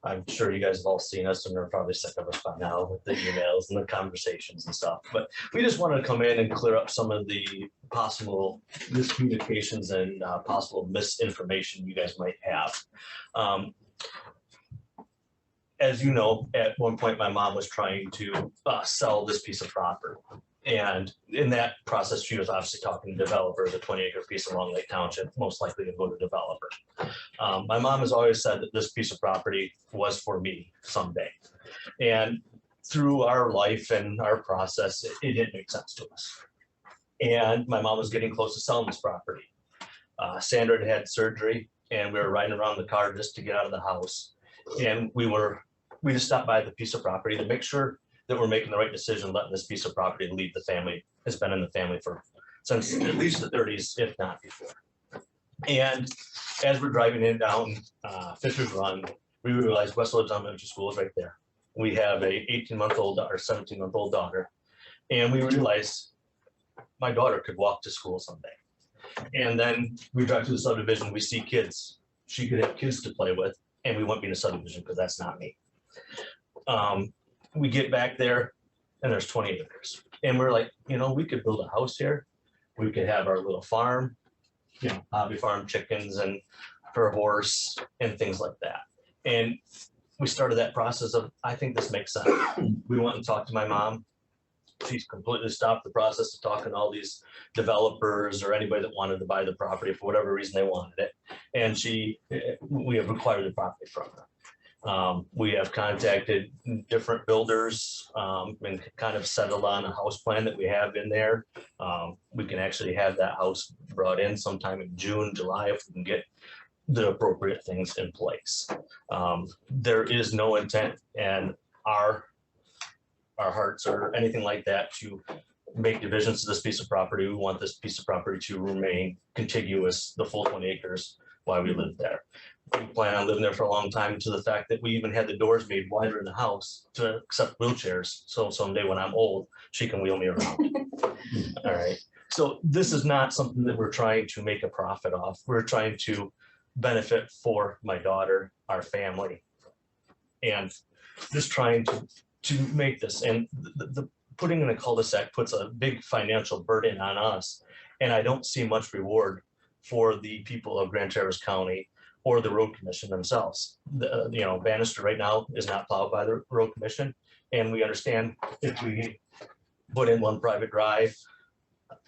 I'm sure you guys have all seen us and are probably sick of us by now with the emails and the conversations and stuff, but we just wanted to come in and clear up some of the possible miscommunications and possible misinformation you guys might have. As you know, at one point, my mom was trying to sell this piece of property. And in that process, she was obviously talking to developers, a 20-acre piece in Long Lake Township, most likely to go to developer. My mom has always said that this piece of property was for me someday. And through our life and our process, it didn't make sense to us. And my mom was getting close to selling this property. Sandra had had surgery and we were riding around the car just to get out of the house. And we just stopped by the piece of property to make sure that we're making the right decision, letting this piece of property leave the family. It's been in the family since at least the 30s, if not before. And as we're driving in down Fisher's Run, we realized Westwood Elementary School is right there. We have a 18-month-old or 17-month-old daughter, and we realized my daughter could walk to school someday. And then we drive through the subdivision, we see kids. She could have kids to play with, and we won't be in a subdivision because that's not me. We get back there and there's 20 acres. And we're like, we could build a house here. We could have our little farm, hobby farm, chickens and her horse and things like that. And we started that process of, I think this makes sense. We went and talked to my mom. She's completely stopped the process of talking to all these developers or anybody that wanted to buy the property for whatever reason they wanted it. And we have acquired the property from her. We have contacted different builders and kind of settled on a house plan that we have in there. We can actually have that house brought in sometime in June, July, if we can get the appropriate things in place. There is no intent and our hearts or anything like that to make divisions to this piece of property. We want this piece of property to remain contiguous, the full 20 acres while we live there. We plan on living there for a long time, to the fact that we even had the doors made wider in the house to accept wheelchairs. So someday when I'm old, she can wheel me around. All right. So this is not something that we're trying to make a profit off. We're trying to benefit for my daughter, our family, and just trying to make this. And the putting in a cul-de-sac puts a big financial burden on us. And I don't see much reward for the people of Grand Traverse County or the road commission themselves. Bannister right now is not plowed by the road commission. And we understand if we put in one private drive,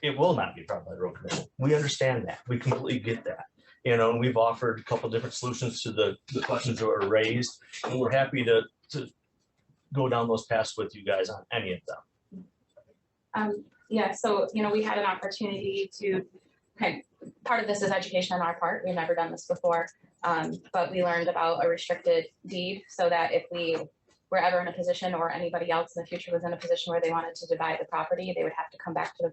it will not be plowed by the road commission. We understand that. We completely get that. And we've offered a couple different solutions to the questions that were raised. And we're happy to go down those paths with you guys on any of them. Yeah, so, we had an opportunity to part of this is education on our part. We've never done this before. But we learned about a restricted deed so that if we were ever in a position or anybody else in the future was in a position where they wanted to divide the property, they would have to come back to the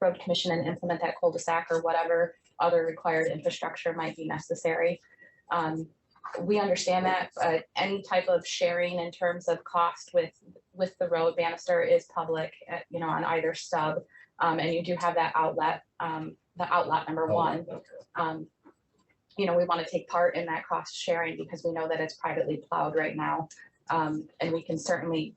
road commission and implement that cul-de-sac or whatever other required infrastructure might be necessary. We understand that, but any type of sharing in terms of cost with the road, Bannister is public, on either stub. And you do have that outlet, the outlet number one. We want to take part in that cost sharing because we know that it's privately plowed right now. And we can certainly,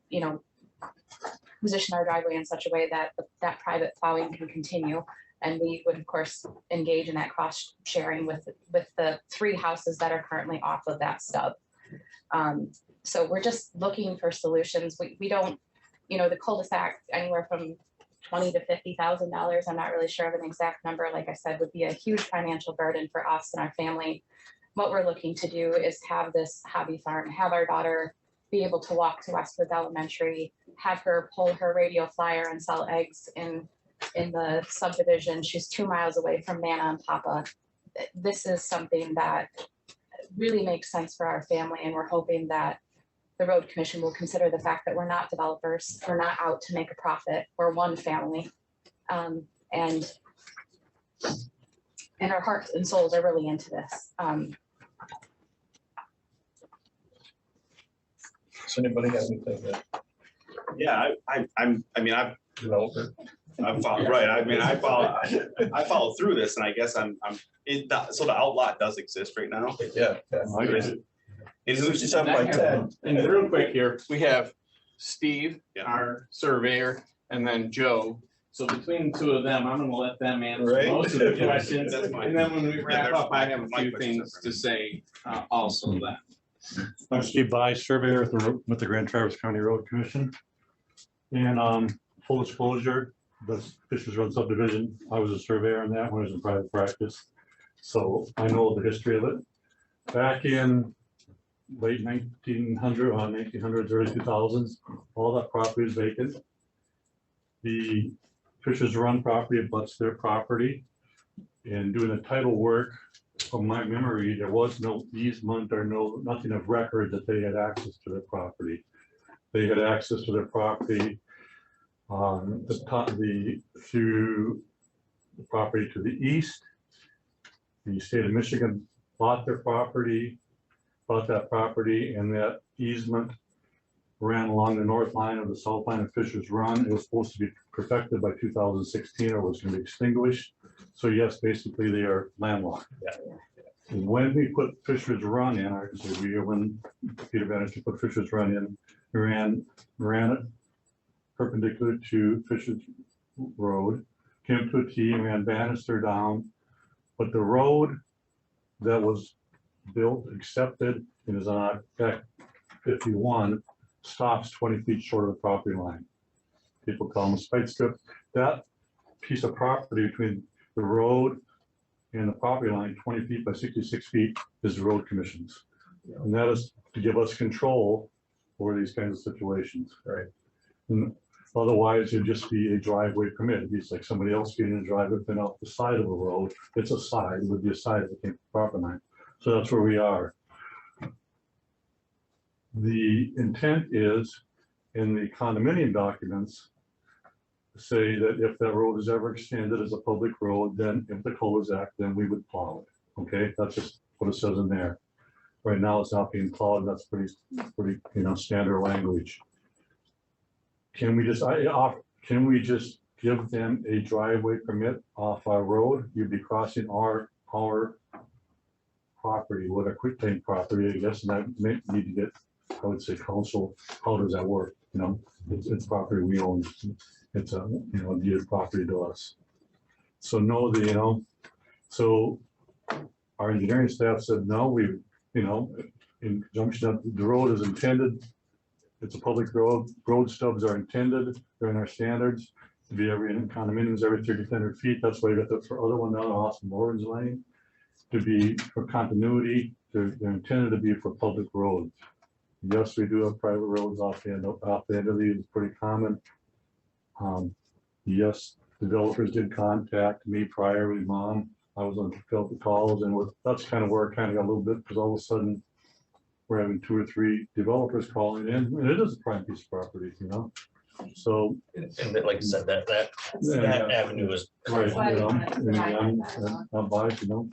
position our driveway in such a way that that private plowing can continue. And we would, of course, engage in that cost sharing with the 3 houses that are currently off of that stub. So we're just looking for solutions. We don't, the cul-de-sac anywhere from $20,000 to $50,000. I'm not really sure of an exact number. Like I said, would be a huge financial burden for us and our family. What we're looking to do is have this hobby farm, have our daughter be able to walk to Westwood Elementary, have her pull her radio flyer and sell eggs in the subdivision. She's 2 miles away from Nana and Papa. This is something that really makes sense for our family, and we're hoping that the road commission will consider the fact that we're not developers, we're not out to make a profit, we're one family. And our hearts and souls are really into this. Does anybody have anything that Yeah, I've developer? followed, right, I followed through this, and I guess so the outlot does exist right now. Yeah. Is it Just have like that. And real quick here, we have Steve, Yeah. our surveyor, and then Joe. So between the 2 of them, I'm gonna let them answer Right. most of the questions. That's fine. And then when we wrap there's up, I have a my few questions things to say also then. I'm Steve By, surveyor with the Grand Traverse County Road Commission. And full disclosure, the Fishers Run subdivision, I was a surveyor on that when I was in private practice. So I know the history of it. Back in late 1900s, early 2000s, all that property is vacant. The Fishers Run property abuts their property. And doing the title work, from my memory, there was no easement or nothing of record that they had access to their property. They had access to their property on the top through the property to the east. The state of Michigan bought that property, and that easement ran along the north line of the south line of Fishers Run. It was supposed to be perfected by 2016, or was going to be extinguished. So yes, basically they are landlocked. And when we put Fishers Run in, when Peter Bannister put Fishers Run in, ran it perpendicular to Fishers Road, came to a T and ran Bannister down. But the road that was built, accepted, and is on Act 51, stops 20 feet short of the property line. People call them a spite strip. That piece of property between the road and the property line, 20 feet by 66 feet, is the road commission's. And that is to give us control over these kinds of situations. Right. And otherwise, it'd just be a driveway permit. It's like somebody else getting a driveway pin off the side of a road. It's a side, it would be a side that came to the property line. So that's where we are. The intent is, in the condominium documents, say that if that road is ever extended as a public road, then if the cul-de-sac, then we would plow it. Okay, that's just what it says in there. Right now, it's not being plowed. That's pretty, standard language. Can we just give them a driveway permit off our road? You'd be crossing our property, what a quick tank property, I guess, and I may need to get, I would say, council, how does that work? It's property we own. It's a, deeded property to us. So no, so our engineering staff said, no, in conjunction of the road is intended, it's a public road, road stubs are intended, they're in our standards to be in condominiums every 3,500 feet. That's why you got the other one down Austin Lawrence Lane, to be for continuity. They're intended to be for public roads. Yes, we do have private roads off the end of these, it's pretty common. Yes, developers did contact me prior, with mom. I was on the calls, and that's kind of where it kind of got a little bit, because all of a sudden we're having 2 or 3 developers calling in, and it is a prime piece of property, you know? So. And like I said, that Yeah. avenue is. Right, you Why know, we wanted to provide and that. I'm biased, you know,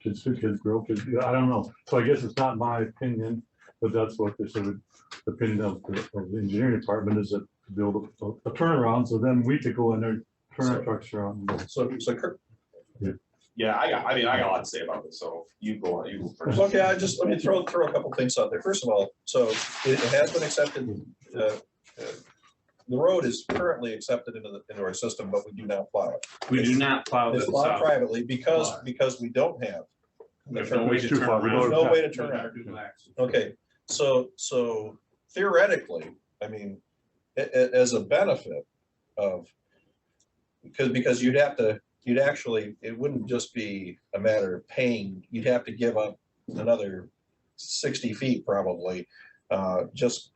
kids grow, kids, I don't know. So I guess it's not my opinion, but that's what they said, the opinion of the engineering department is that to build a turnaround, so then we could go in there, turn our trucks around. So Kirk, Yeah, I got a lot to say about this, so you go first. okay, let me throw a couple things out there. First of all, so it has been accepted, the road is currently accepted into our system, but we do not plow it. We do not plow It's this plowed out. privately because we don't have. There's no way to Too turn far. We around. There's no way to turn With around. our duplex. Okay, so theoretically, I mean, as a benefit of, because you'd actually, it wouldn't just be a matter of paying, you'd have to give up another 60 feet probably, just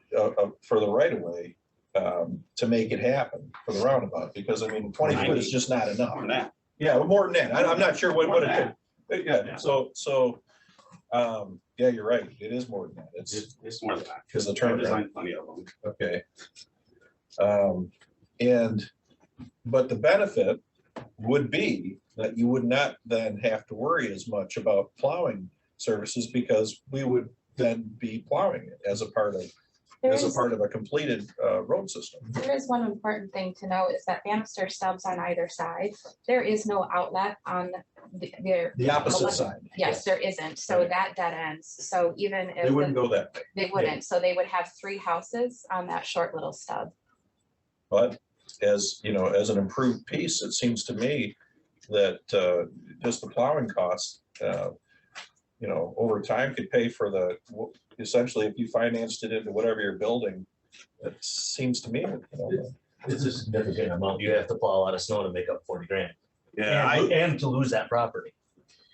for the right of way, to make it happen for the roundabout, because I mean, 20 foot is just not enough. More than that. Yeah, well, more than that. I'm not sure what More it than took. Yeah, yeah, you're right. It is more than that. It's more than that. Because the I've turnaround. designed plenty of them. Okay. But the benefit would be that you would not then have to worry as much about plowing services, because we would then be plowing it as a part of a completed road system. There is one important thing to note is that banister stubs on either side. There is no outlet on their. The opposite side. Yes, there isn't. So that dead ends. So even if. They wouldn't go that way. They wouldn't. So they would have 3 houses on that short little stub. But as, you know, as an improved piece, it seems to me that just the plowing costs, you know, over time could pay for essentially, if you financed it into whatever you're building, it seems to me, you know. It's a significant amount. You have to plow a lot of snow to make up 40 grand. Yeah, And to lose that property.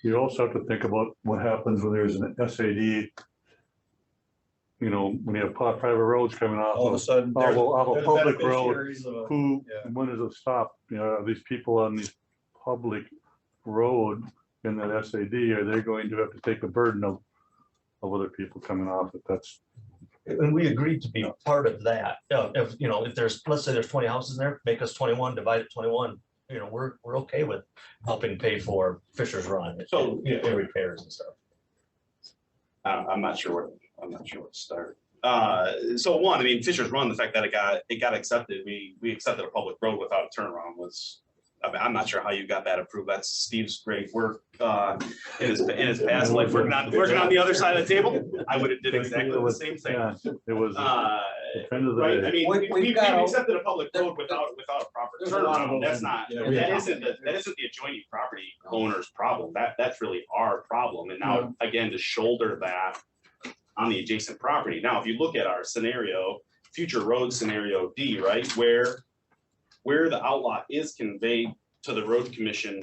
You also have to think about what happens when there's an SAD. You know, when you have private roads coming off. All of a sudden, they're Off the a public road, beneficiaries of a- who, yeah. when does it stop? You know, are these people on this public road in that SAD, are they going to have to take the burden of other people coming off it? That's. And we agreed to be part of that. If there's, let's say there's 20 houses there, make us 21, divide it 21. You know, we're okay with helping pay for Fisher's Run. So, and repairs and stuff. I'm not sure where to start. So one, I mean, Fisher's Run, the fact that it got accepted, we accepted a public road without a turnaround was, I mean, I'm not sure how you got that approved. That's Steve's great work, in his past life, working on the other side of the table. I would have did exactly the same thing. Yeah, it was. Right, I mean, We've we've got- accepted a public road without a proper There's a lot of turnaround. those. That's not, Yeah. that isn't the adjoining property owner's problem. That's really our problem. And now, again, to shoulder that on the adjacent property. Now, if you look at our scenario, future road scenario D, right, where the outlot is conveyed to the road commission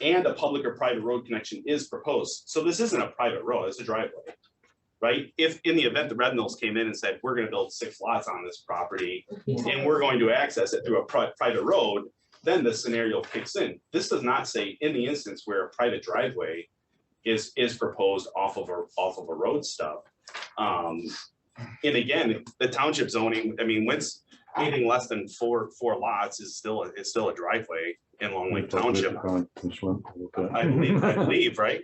and a public or private road connection is proposed. So this isn't a private road, it's a driveway, right? If in the event the Red Mills came in and said, we're gonna build 6 lots on this property and we're going to access it through a private road, then the scenario kicks in. This does not say in the instance where a private driveway is proposed off of a road stub. And again, the township zoning, I mean, once anything less than four lots is still a driveway in Long Lake Township. I believe, right?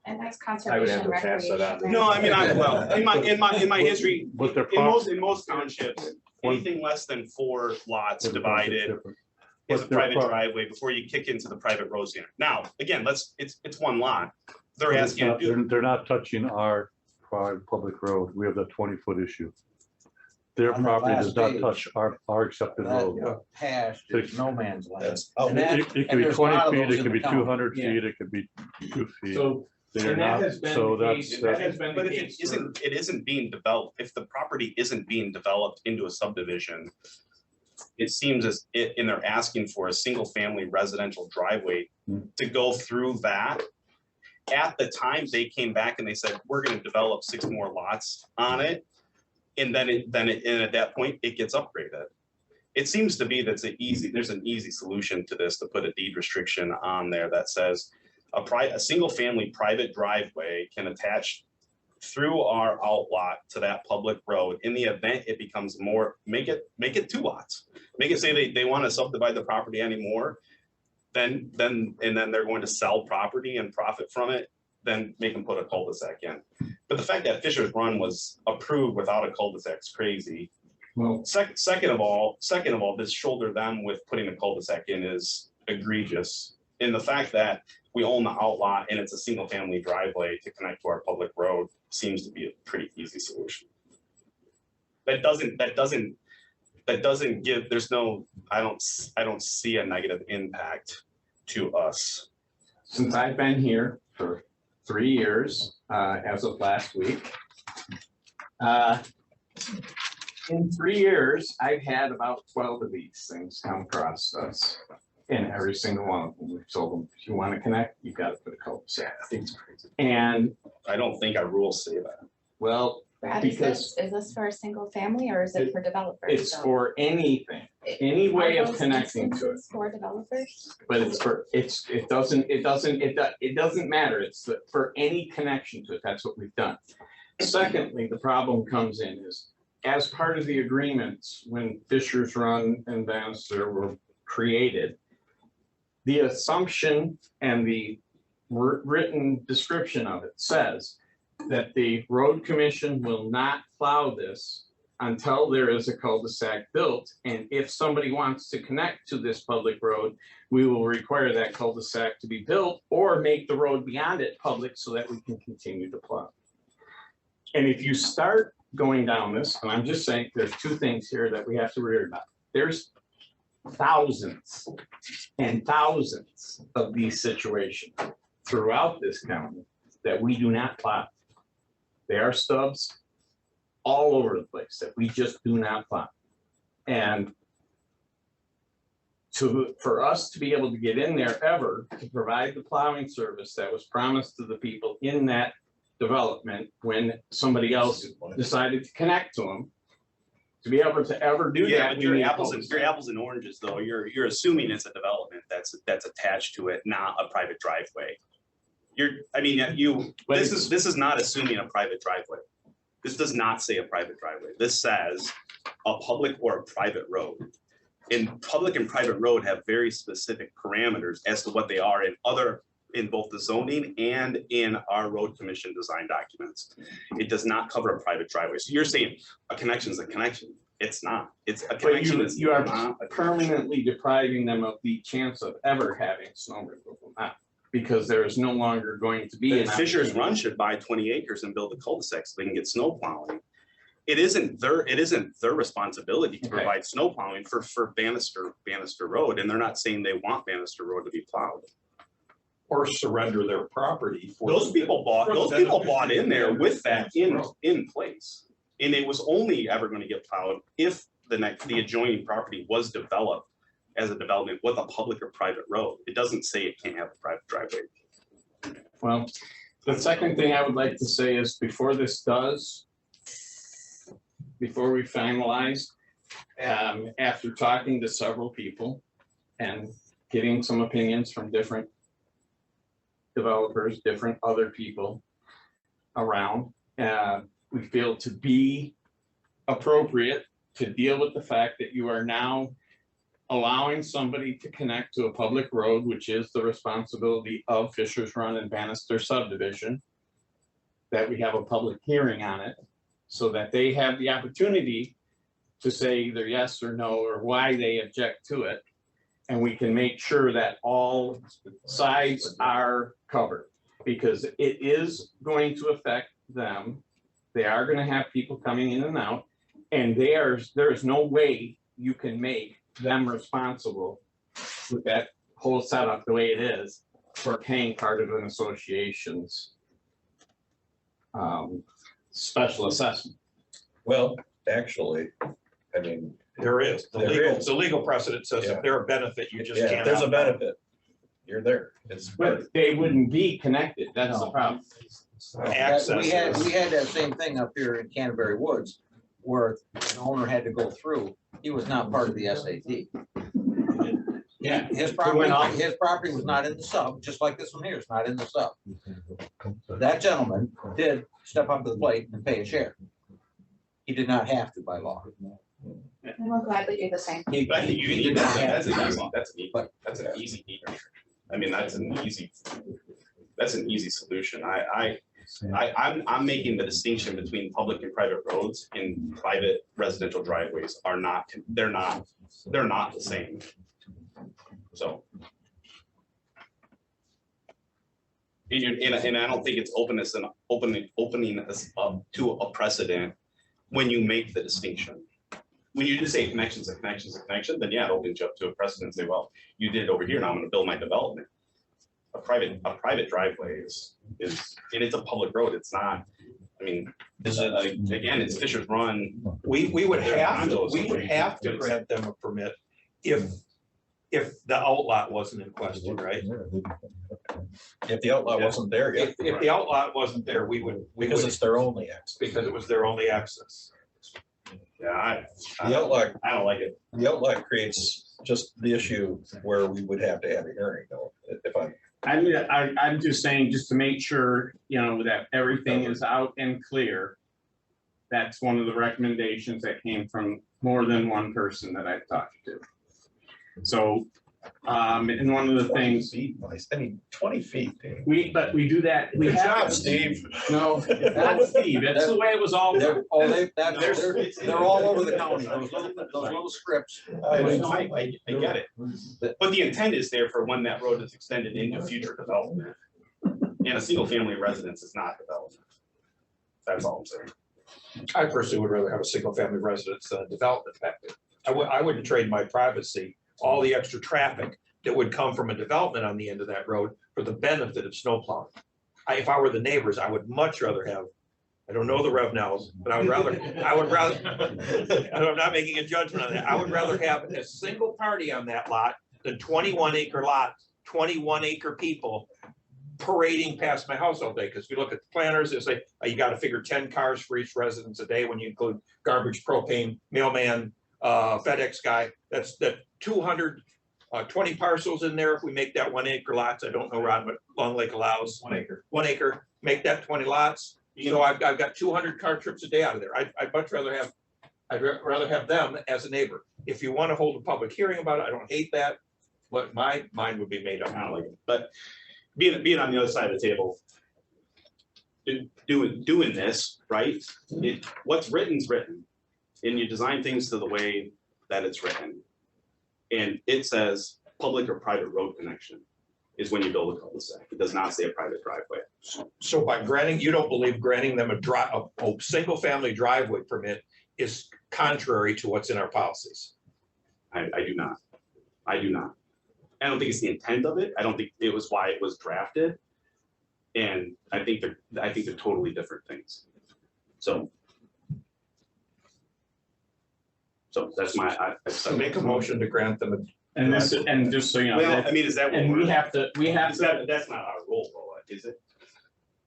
And that's I would have conservation to pass that on. recreation. No, I mean, in my history, But they're. in most townships, anything less than 4 lots divided is a private driveway before you kick into the private road standard. Now, again, it's 1 lot. They're asking you to do. They're not touching our private public road. We have that 20-foot issue. Their On the property last does not page. touch our accepted road. Past is no man's land. That's, And that- It and could be there's a lot 20 of feet, those it in could the be town. 200 Yeah. feet, it could be 2 feet. So, They're and that not, has been so the that's, case, that has that's, been But the if case. it isn't being developed, if the property isn't being developed into a subdivision, it seems and they're asking for a single family residential driveway to go through that. At the time, they came back and they said, we're gonna develop 6 more lots on it. And then at that point, it gets upgraded. it seems to be there's an easy solution to this, to put a deed restriction on there that says a single family private driveway can attach through our outlot to that public road. In the event it becomes more, make it 2 lots. Make it say they want to subdivide the property anymore, then they're going to sell property and profit from it, then make them put a cul-de-sac in. But the fact that Fisher's Run was approved without a cul-de-sac is crazy. Well, Second of all, this shoulder them with putting a cul-de-sac in is egregious. And the fact that we own the outlot and it's a single family driveway to connect to our public road seems to be a pretty easy solution. That doesn't give, I don't see a negative impact to us. Since I've been here for 3 years, as of last week. In 3 years, I've had about 12 of these things come across us. And every single one of them, we've told them, if you want to connect, you've got to put a cul-de-sac. And I don't think our rules say that. well, Brad, because is this for a single family or is it for developers? it's So, for anything, any way are of those connecting to it. instances for developers? But it doesn't matter. It's for any connection to it. That's what we've done. Secondly, the problem comes in is as part of the agreements, when Fisher's Run and Bannister were created, the assumption and the written description of it says that the road commission will not plow this until there is a cul-de-sac built. And if somebody wants to connect to this public road, we will require that cul-de-sac to be built or make the road beyond it public so that we can continue to plow. And if you start going down this, and I'm just saying, there's 2 things here that we have to worry about. There's thousands and thousands of these situations throughout this county that we do not plow. There are stubs all over the place that we just do not plow. And for us to be able to get in there ever to provide the plowing service that was promised to the people in that development when somebody else decided to connect to them, to be able to ever do Yeah, that. but you're apples and oranges though. You're assuming it's a development that's attached to it, not a private driveway. This is not assuming a private driveway. This does not say a private driveway. This says a public or a private road. And public and private road have very specific parameters as to what they are in both the zoning and in our road commission design documents. It does not cover a private driveway. So you're saying a connection is a connection. It's not. It's a connection. But you are permanently depriving them of the chance of ever having snow removal now, because there is no longer going to be. Fisher's Run should buy 20 acres and build a cul-de-sac so they can get snow plowing. It isn't their responsibility to provide snow plowing for Bannister Road, and they're not saying they want Bannister Road to be plowed. Or surrender their property. Those people bought in there with that in place. And it was only ever going to get plowed if the adjoining property was developed as a development with a public or private road. It doesn't say it can't have a private driveway. Well, the second thing I would like to say is before we finalize, after talking to several people and getting some opinions from different developers, different other people around, we feel to be appropriate to deal with the fact that you are now allowing somebody to connect to a public road, which is the responsibility of Fisher's Run and Bannister subdivision, that we have a public hearing on it so that they have the opportunity to say either yes or no or why they object to it. And we can make sure that all sides are covered, because it is going to affect them. They are going to have people coming in and out, and there is no way you can make them responsible with that whole setup the way it is for paying part of an association's special assessment. Well, actually, I mean. There is. The legal precedent says if they're a benefit, you just can't. If there's a benefit, you're there. But they wouldn't be connected. That's the problem. We had that same thing up here in Canterbury Woods. where an owner had to go through, he was not part of the SAT. Yeah, his property was not in the sub, just like this one here is not in the sub. That gentleman did step up to the plate and pay a share. He did not have to by law. And we'll gladly do the same. I think you He need did not have that's to an by easy, law. that's an easy deed restriction. I mean, that's an easy solution. I'm making the distinction between public and private roads and private residential driveways are not, they're not the same. So. And I don't think it's opening us up to a precedent when you make the distinction. When you just say connection's a connection's a connection, then yeah, it opens you up to a precedent and say, well, you did it over here, now I'm gonna build my development. A private driveway is, and it's a public road, it's not, I mean, again, it's Fisher's Run. We would have to grant them a permit if the outlot wasn't in question, right? If the outlaw wasn't there yet. If the outlot wasn't there, we would. Because it's their only access. Because it was their only access. Yeah, The outlaw, I don't like it. the outlaw creates just the issue where we would have to have a hearing though, if I'm just saying, just to make sure, that everything is out and clear. That's one of the recommendations that came from more than one person that I've talked to. So, and one of the things. 20 feet. But we do that. We Good have. job, Steve. No, not Steve. That's the way it was all. They're all over the county, those little scripts. I get it, but the intent is there for when that road is extended into future development. And a single family residence is not development. That's all I'm saying. I personally would rather have a single family residence than a development back there. I wouldn't trade my privacy, all the extra traffic that would come from a development on the end of that road for the benefit of snowplowing. If I were the neighbors, I would much rather have, I don't know the Revnells, but I'm not making a judgment on that. I would rather have a single party on that lot than 21 acre lot, 21 acre people parading past my house all day. Because if you look at the planners, they say, you got to figure 10 cars for each residence a day when you include garbage, propane, mailman, FedEx guy. That's 220 parcels in there. If we make that 1 acre lots, I don't know, Ron, but Long Lake allows 1 acre. 1 acre, make that 20 lots. So I've got 200 car trips a day out of there. I'd much rather have them as a neighbor. If you want to hold a public hearing about it, I don't hate that, but my mind would be made up. I don't like it, but being on the other side of the table, doing this, right? What's written's written, and you design things to the way that it's written. And it says public or private road connection is when you build a cul-de-sac. It does not say a private driveway. So by granting, you don't believe granting them a single family driveway permit is contrary to what's in our policies? I do not. I do not. I don't think it's the intent of it. I don't think it was why it was drafted. And I think they're totally different things. So that's my. So make a motion to grant them. And just so you know. Well, I mean, is that what and we have to. That's not our role, though, is it?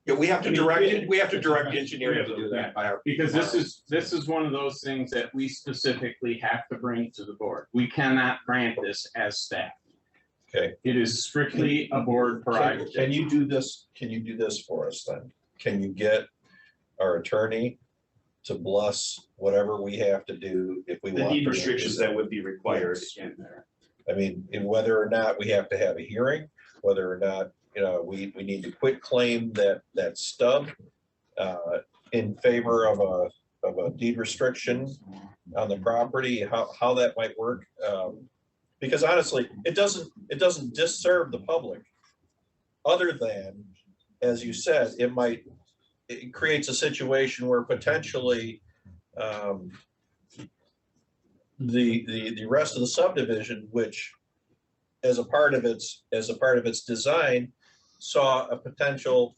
Yeah, we have to direct engineering to do that by our. Because this is one of those things that we specifically have to bring to the board. We cannot grant this as staff. Okay. It is strictly a board prerogative. Can you do this? Can you do this for us then? Can you get our attorney to bless whatever we have to do if we want? The deed restrictions that would be required in there. I mean, and whether or not we have to have a hearing, whether or not, we need to quit claim that stub in favor of a deed restriction on the property, how that might work. Because honestly, it doesn't disserve the public. Other than, as you said, it creates a situation where potentially the rest of the subdivision, which as a part of its design, saw a potential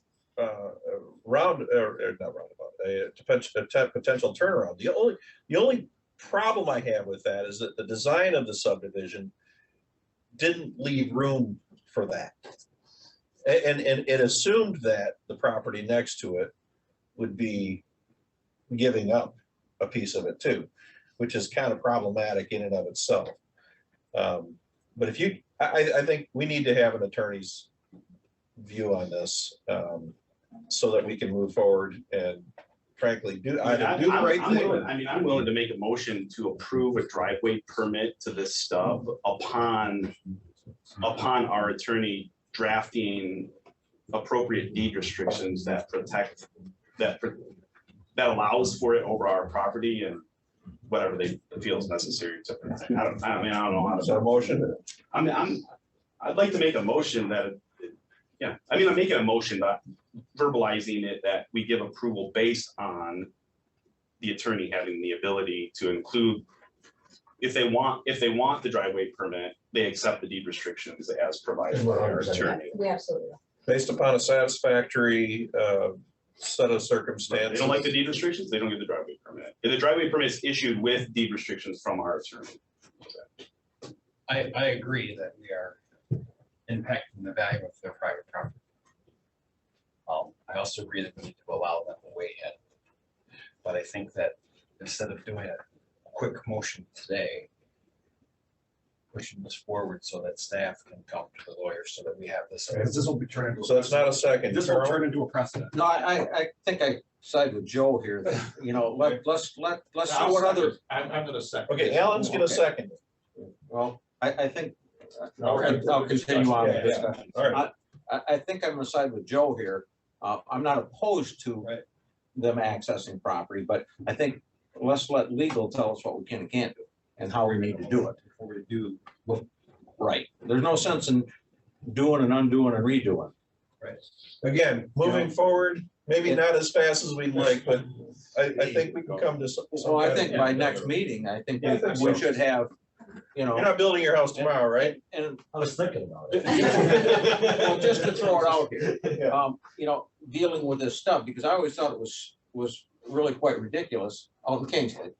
potential turnaround. The only problem I have with that is that the design of the subdivision didn't leave room for that. And it assumed that the property next to it would be giving up a piece of it too, which is kind of problematic in and of itself. But if you, I think we need to have an attorney's view on this, so that we can move forward and frankly do either do the right I'm thing. willing- I mean, I'm willing to make a motion to approve a driveway permit to this stub upon our attorney drafting appropriate deed restrictions that protect, that allows for it over our property and whatever they feel is necessary to protect. I don't know how Is that a motion? I'd like to make a motion that, yeah, I mean, I'm making a motion, but verbalizing it that we give approval based on the attorney having the ability to include, if they want the driveway permit, they accept the deed restrictions as provided by our attorney. We absolutely. Based upon a satisfactory set of They circumstances. don't like the deed restrictions, they don't get the driveway permit. If the driveway permit is issued with deed restrictions from our attorney. I agree that we are impacting the value of their private property. I also agree that we need to allow them to weigh in. But I think that instead of doing a quick motion today, pushing this forward so that staff can talk to the lawyers so that we have this. This will be turned. So it's not a second. This will turn into a precedent. No, I think I side with Joe here, that, you know, let's see what other. I'm gonna second. Okay, Alan's gonna second. Well, I think, I'll continue on with this. All right. I think I'm gonna side with Joe here. I'm not opposed to them accessing property, but I think let's let legal tell us what we can and can't do and how we need to do it. Before we do. Right. There's no sense in doing and undoing and redoing. Right. Again, moving forward, maybe not as fast as we'd like, but I think we can come to some. So I think by next meeting, I think we should have, you know. You're not building your house tomorrow, right? And I was thinking about it. well, just to throw it out here, you know, dealing with this stuff, because I always thought it was really quite ridiculous out in Kingston.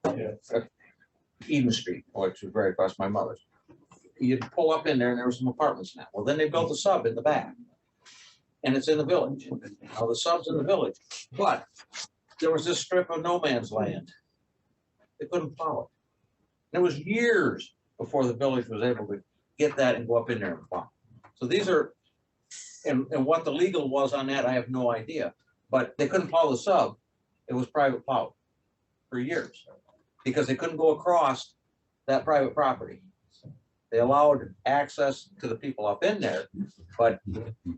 Eden Street, which was right across my mother's. You'd pull up in there and there were some apartments now. Well, then they built a sub in the back. And it's in the village. Now the sub's in the village, but there was this strip of no man's land. They couldn't plow it. It was years before the village was able to get that and go up in there and plow. So these are, and what the legal was on that, I have no idea. But they couldn't plow the sub. It was private plow for years because they couldn't go across that private property. They allowed access to the people up in there, but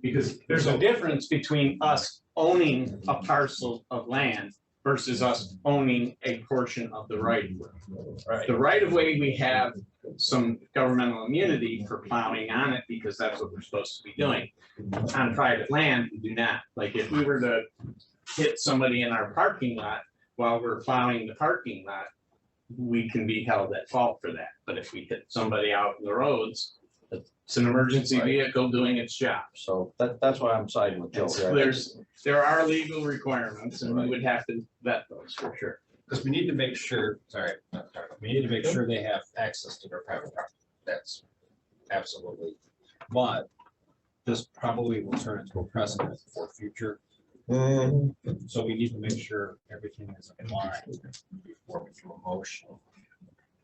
Because there's a difference between us owning a parcel of land versus us owning a portion of the right of way. The right of way, we have some governmental immunity for plowing on it because that's what we're supposed to be doing. On private land, we do not. Like if we were to hit somebody in our parking lot while we're plowing the parking lot, we can be held at fault for that. But if we hit somebody out in the roads, it's an emergency vehicle doing its job. so that's why I'm siding with Joe. here. There are legal requirements and we would have to vet those for sure. Because we need to make sure, we need to make sure they have access to their private property. That's absolutely. But this probably will turn into a precedent for future. So we need to make sure everything is in line before we do a motion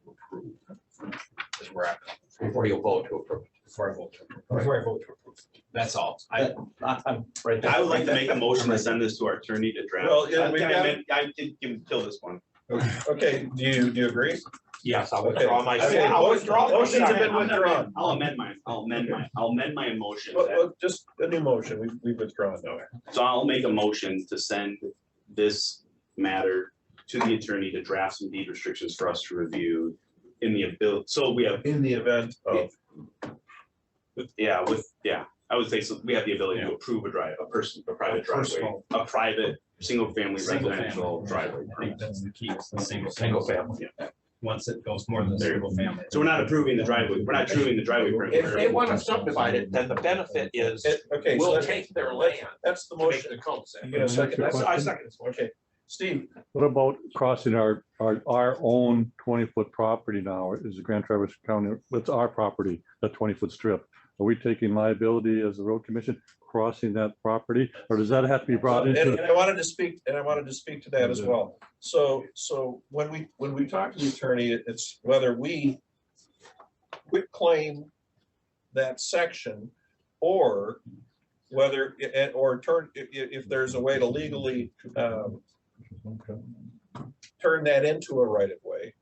to approve. Is where I'm. Before you vote to approve. Before I vote to approve. Before I vote to approve. That's all. I'm right there. I would like to make a motion to send this to our attorney to draft. Well, yeah, we got- I did kill this one. Okay, do you agree? Yes, I'll Okay. withdraw my. Okay, I'll withdraw. Motions have been withdrawn. I'll amend mine. I'll amend my motion. Well, just a new motion. We've withdrawn though. So I'll make a motion to send this matter to the attorney to draft some deed restrictions for us to review in the ability, so we have. In the event of. I would say so we have the ability to approve a private driveway, a private, single-family residential driveway. I think that's the key. It's the Single family. Once it goes more than a single family. So we're not approving the driveway, we're not approving the driveway. If they want to subdivide it, then the benefit is Okay. so we'll that's- take their land That's the to make motion. the cul-de-sac. You gonna second that? I second this. Okay, Steve, What about crossing our own 20-foot property now? Is the Grand Traverse County, it's our property, that 20-foot strip. are we taking liability as the road commission crossing that property? Or does that have to be brought And into? I wanted to speak, to that as well. So when we talk to the attorney, it's whether we quit claim that section or whether, or turn, if there's a way to legally turn that into a right of way.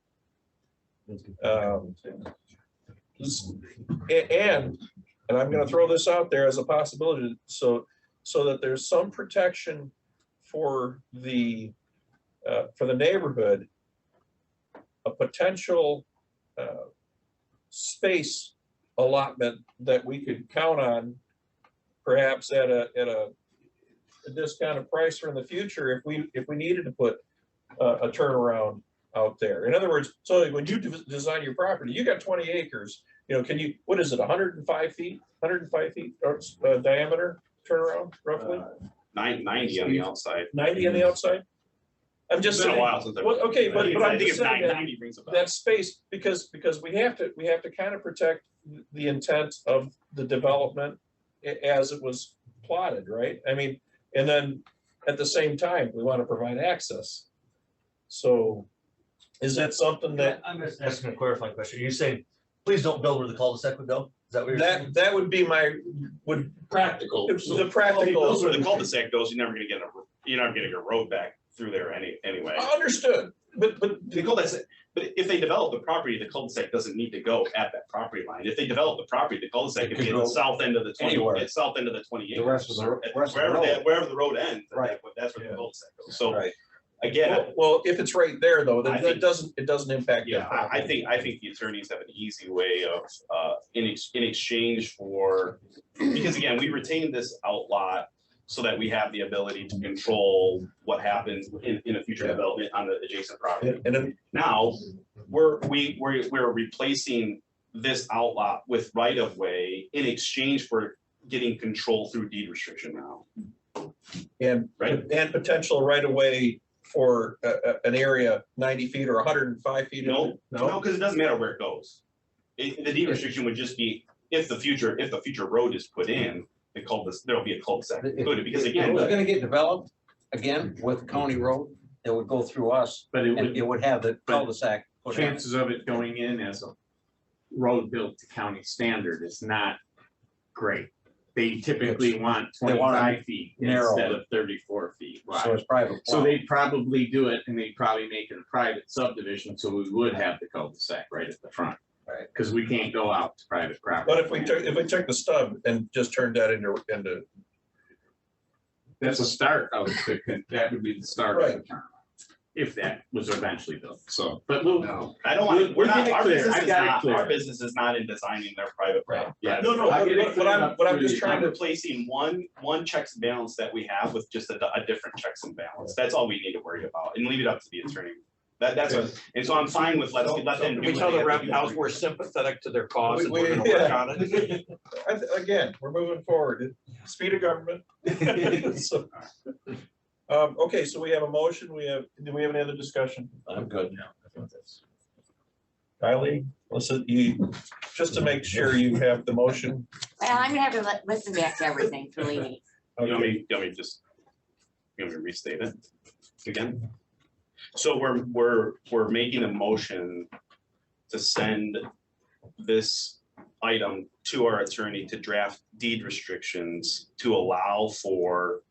And I'm gonna throw this out there as a possibility, so that there's some protection for the neighborhood, a potential space allotment that we could count on, perhaps at a discounted price for in the future if we needed to put a turnaround out there. In other words, so when you design your property, you got 20 acres, you know, can you, what is it, 105 feet or diameter turnaround roughly? 90 on the outside. 90 on the outside? I'm just It's been a saying, while since I've. well, okay, but I I'm think just it's saying 90 rings a bell. that space, because we have to kind of protect the intent of the development as it was plotted, right? I mean, and then at the same time, we want to provide access. So is that something that? I'm just asking a clarifying question. Are you saying, please don't build where the cul-de-sac would go? Is that what you're saying? That would be Practical. the practical. Those where the cul-de-sac goes, you're never gonna get a road back through there anyway. Understood, but the cul-de-sac, but if they develop the property, the cul-de-sac doesn't need to go at that property line. If they develop the property, the cul-de-sac could be at the south end of the 20, anywhere. it's south end of the 20 The acres. rest of the Wherever road. wherever the road ends, Right. that's where the cul-de-sac goes. So Right. again, well, if it's right there though, then I think- it doesn't impact. yeah, I think the attorneys have an easy way of, in exchange for, because again, we retain this outlot so that we have the ability to control what happens in a future development on the adjacent property. And then, Now, we're replacing this outlot with right of way in exchange for getting control through deed restriction now. and Right. and potential right away for an area 90 feet or 105 feet. No, because it doesn't matter where it goes. The deed restriction would just be if the future road is put in, there'll be a cul-de-sac included, because If again. it was gonna get developed, again, with county road, it would go through us, But it and would, it would have the cul-de-sac. put in. chances of it going in as a road built to county standard is not great. They typically want They want it 25 feet narrow. instead of 34 feet So wide. it's private. So plot. they'd probably do it and they'd probably make it a private subdivision, so we would have the cul-de-sac right at the front. Right. Because we can't go out to private property. But if we took the stub and just turned that into That's a start of that would be the start of the Right. term. If that was eventually built, so, but we'll. I don't want, We'll get it our clear. business I is got it not, clear. our business is not in designing their private property. Yeah. No, I'll get it but cleared up I'm through just the- trying to replacing one checks and balance that we have with just a different checks and balance. That's all we need to worry about, and leave it up to the attorney. That's what, and so I'm fine with let them. We do tell what the they have rep to do. house we're sympathetic to their cause and We- we're gonna yeah. work on it. again, we're moving forward, speed of government. So, okay, so we have a motion, do we have any other discussion? I'm good now. Kylie, listen, just to make sure you have the motion. Well, I'm gonna have to listen back to everything, Fellini. You want me to restate it again? So we're making a motion to send this item to our attorney to draft deed restrictions to allow for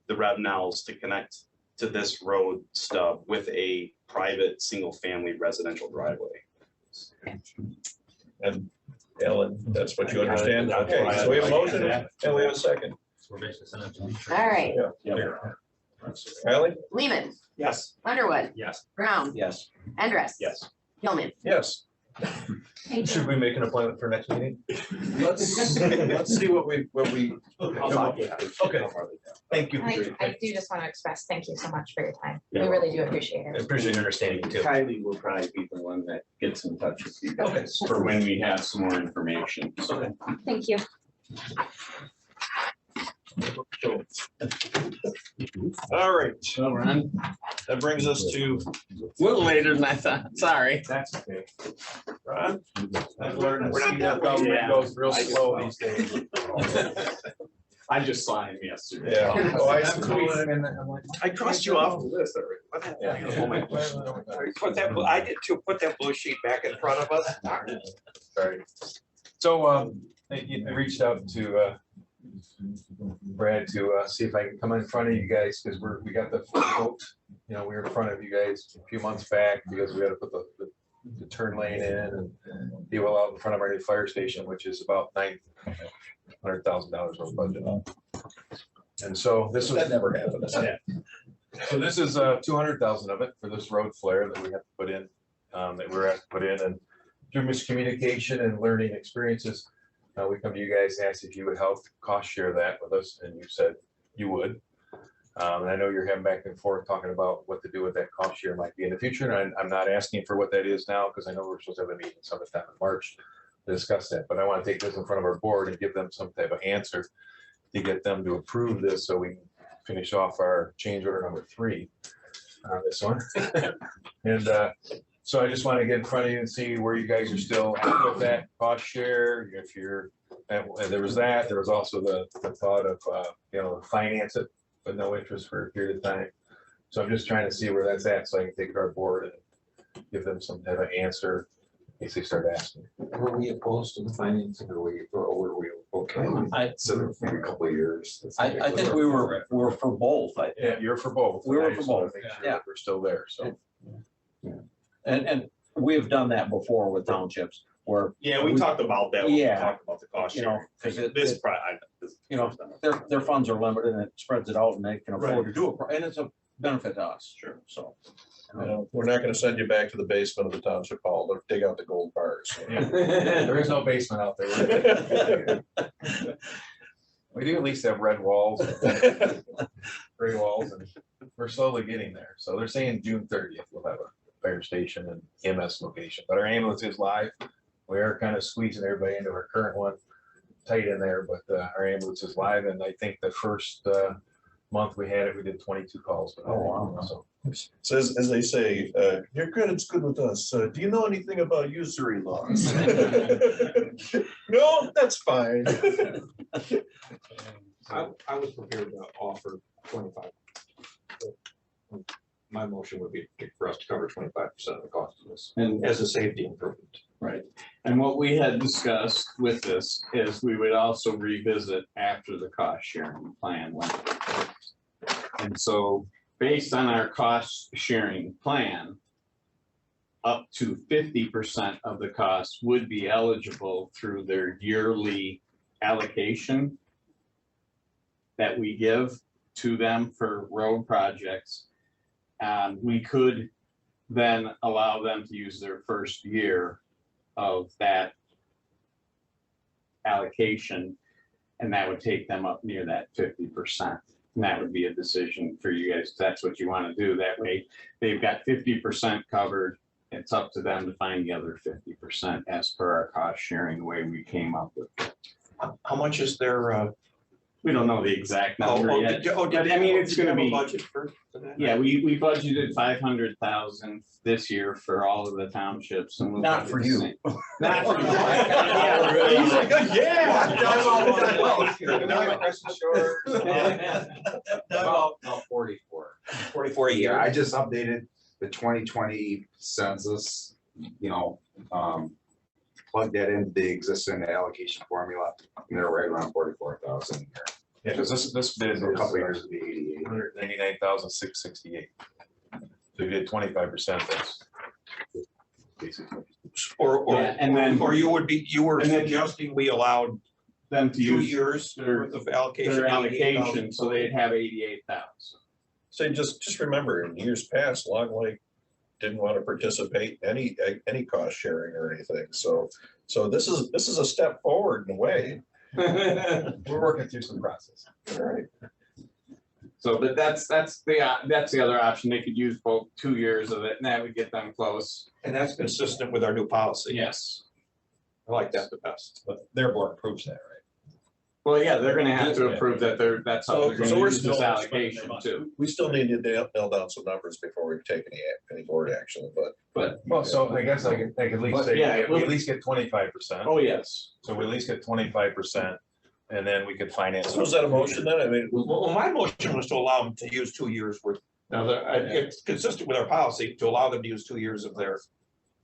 the Revnells to connect to this road stub with a private, single-family residential driveway. And Ellen, that's what you understand? Okay, so we have a motion and we have a second. All right, Kylie? Lehman, Yes. Underwood, Yes. Brown, Yes. Endress. Yes. Gilman. Yes. Should we make an appointment for next meeting? Let's see what we. Okay, thank you. I do just want to express thank you so much for your time. We really do appreciate I it. appreciate your understanding too. Kylie will probably be the one that gets in touch with you Okay. guys for when we have some more information. So Thank you. All right, well, Ron, that brings us to A little later than I thought, sorry. that's okay. Ron? I've learned We're not speed that up government way. goes real I just slow thought- these days. I just saw him yesterday. Yeah. Oh, I see. I crossed you off the list already. What happened? Put that, I did too, put that blue sheet back in front of us. Darn it. Sorry. So, I reached out to, Brad to, see if I can come in front of you guys, because we got the vote. You know, we were in front of you guys a few months back because we had to put the turn lane in and be well out in front of our new fire station, which is about $900,000 of budget. And so this was. That never happened. So this is 200,000 of it for this road flare that we have to put in, that we're asked to put in, and through miscommunication and learning experiences, we come to you guys and asked if you would help cost share that with us, and you said you would. And I know you're having back and forth talking about what to do with that cost share might be in the future, and I'm not asking for what that is now, because I know we're supposed to have a meeting sometime in March to discuss that, but I want to take this in front of our board and give them some type of answer to get them to approve this, so we can finish off our change order number 3 on this one. And so I just want to get in front of you and see where you guys are still at with that cost share. If you're, and there was that, there was also the thought of, finance it, but no interest for a period of time. So I'm just trying to see where that's at, so I can take it to our board and give them some type of answer in case they start asking. Were we opposed to the financing or were we okay? So maybe a couple of years. I think we were for both. Yeah, you're for both. We were I for just wanna both, make sure yeah. that we're still there, so. And we've done that before with townships where. Yeah, we talked about that when we Yeah. talked about the cost You know, sharing. 'cause it- This, it- this. You know, their funds are limited and it spreads it out and they can afford to do it, and it's a benefit to us. Sure. So. We're not gonna send you back to the basement of the township hall to dig out the gold bars. There is no basement out there. We do at least have red walls, gray walls, and we're slowly getting there. So they're saying June 30th, we'll have a fire station and EMS location, but our ambulance is live. We are kind of squeezing everybody into our current one, tight in there, but our ambulance is live, and I think the first month we had it, we did 22 calls. Oh, wow. So So as they say, your credit's good with us. Do you know anything about usury laws? No, that's fine. I was prepared to offer 25. My motion would be for us to cover 25% of the cost of this, and as a safety improvement. Right. And what we had discussed with this is we would also revisit after the cost sharing plan went. into place. And so based on our cost sharing plan, up to 50% of the cost would be eligible through their yearly allocation that we give to them for road projects. We could then allow them to use their first year of that allocation, and that would take them up near that 50%. And that would be a decision for you guys, if that's what you want to do. That way, they've got 50% covered. It's up to them to find the other 50% as per our cost sharing, the way we came up with it. How much is their? We don't know the exact number yet. But I mean, it's gonna be. Budget for that? Yeah, we budgeted 500,000 this year for all of the townships. And we'll Not budget for the you. same. Not for you. About 44. 44 a year. I just updated the 2020 census, plug that into the existing allocation formula, and they're right around 44,000. yeah, because this bid is So a couple of years to be 88. 199,668. So you did 25%, that's basically. Yeah, and then- you were And then- suggesting we allowed Them to 2 use years worth of allocation. their allocation, 88,000. so they'd have 88,000. So just remember, in years past, Long Lake didn't want to participate in any cost sharing or anything. So this is a step forward in a way. We're working through some process. All right. So, but that's the other option. They could use both 2 years of it, and that would get them close. And that's consistent with our new policy. Yes. I like that the best. But their board approves that, right? Well, yeah, they're gonna have to approve that that's how they're So gonna we're use this still allocation too. We still need to nail down some numbers before we take any board action, but. Well, so I guess I could at least But say, yeah, we at least get 25%. Oh, yes. So we at least get 25%, and then we could finance. So is that a motion then? I mean, Well, my motion was to allow them to use 2 years worth. Now, it's consistent with our policy to allow them to use 2 years of their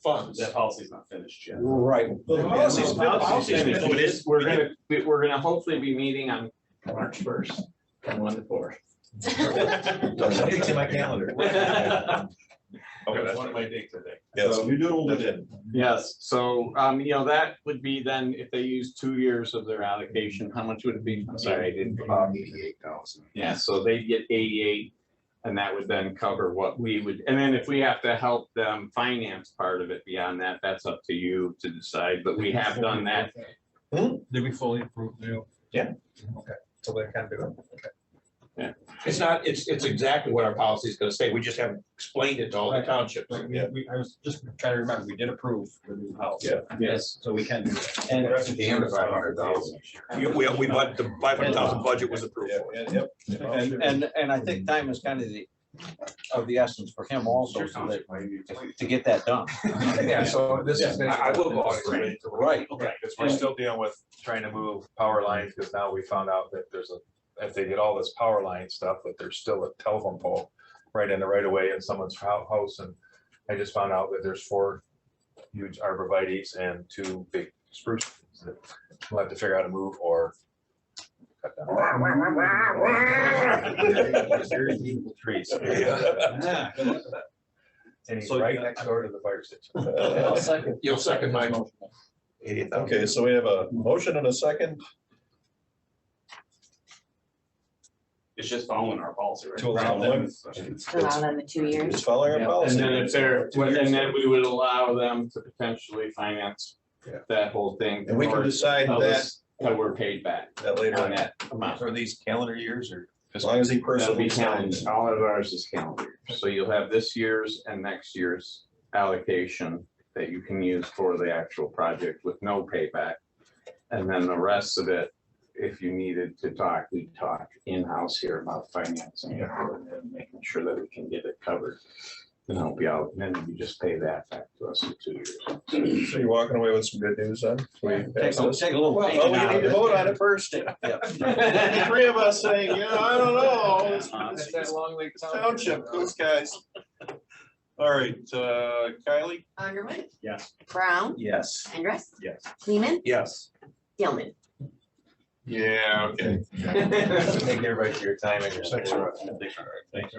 funds. That policy's not finished yet. Right. The policy's finished. We're gonna hopefully be meeting on March 1st, from 1 to 4. It's in my calendar. Okay, That's one of my dates, I think. yes, you do it. Yes, so, that would be then, if they use 2 years of their allocation, how much would it be? I'm sorry, I didn't. 88,000. Yeah, so they'd get 88, and that would then cover what we would, and then if we have to help them finance part of it beyond that, that's up to you to decide, but we have done that. Did we fully approve you? Yeah. Okay, so they can do it. Okay. It's not, it's exactly what our policy is gonna say. We just haven't explained it to all the townships. Right, I was just trying to remember, we did approve the new house. Yeah. Yes. So we can do that. And That's at the end of 500,000. We, but the 500,000 budget was approved. Yep. and I think time is kind of the essence for him also, so that, to get that done. Yeah, so this is. I will go out. Right. Because we're still dealing with trying to move power lines, because now we found out that if they get all this power line stuff, that there's still a telephone pole right in the right of way in someone's house, and I just found out that there's 4 huge arborvitaes and 2 big spruce trees that we'll have to figure out how to move or cut down. Very beautiful trees. And he's right next door to the fire station. You'll second my motion. Okay, so we have a motion and a second. It's just following our policy, right? To allow them. To allow them the 2 years. It's following our And policy. then if they're, and then we would allow them to potentially finance that whole thing. And we can decide that That we're paid back later on on, that amount. Are these calendar years or? as long as he That'll be personally calendar, signs. all of ours is calendar. So you'll have this year's and next year's allocation that you can use for the actual project with no payback. And then the rest of it, if you needed to talk, we talk in-house here about financing it and making sure that we can get it covered and help you out. And then you just pay that back to us in 2 years. So you're walking away with some good news then? Take a little. Well, we need to vote on it first. 3 of us saying, yeah, I don't know. That's that Long Lake Township, those guys. All right, Kylie? Underwood, Yes. Brown, Yes. Andrus, Yes. Lehman, Yes. Gilman. Yeah, okay. Thank everybody for your time and your support. Thanks.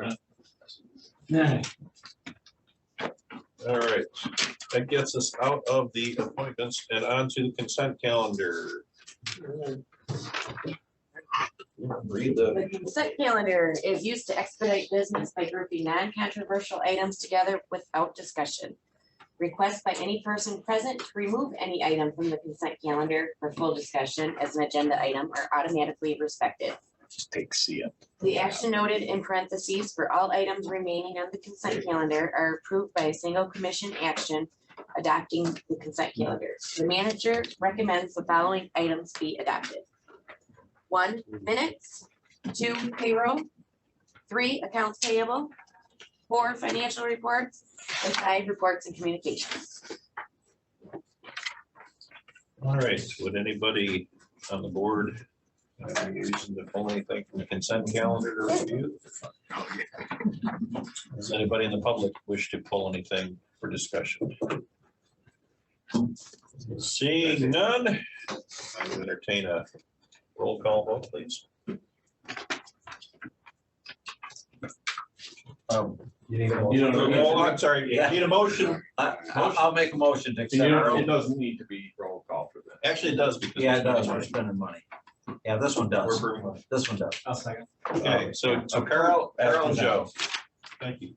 All right, that gets us out of the appointments and onto the consent calendar. Read the, The consent calendar is used to expedite business by grouping non-controversial items together without discussion. Request by any person present to remove any item from the consent calendar for full discussion as an agenda item are automatically respected. just take C. The action noted in parentheses for all items remaining on the consent calendar are approved by a single commission action adopting the consent calendar. The manager recommends the following items be adopted. 1, minutes. 2, payroll. 3, accounts payable. 4, financial reports. And 5, reports and communications. All right, would anybody on the board using the pull anything from the consent calendar to review? Does anybody in the public wish to pull anything for discussion? Seeing none, I would entertain a roll call vote, please. You need a You don't motion. know. Oh, I'm sorry, you need a motion? I'll make a motion to You accept. know, it doesn't need to be roll call for that. Actually, it does because. Yeah, it does, we're spending money. Yeah, this one does, We're burning money. this one does. I'll second. Okay, so Carol and Joe. Thank you.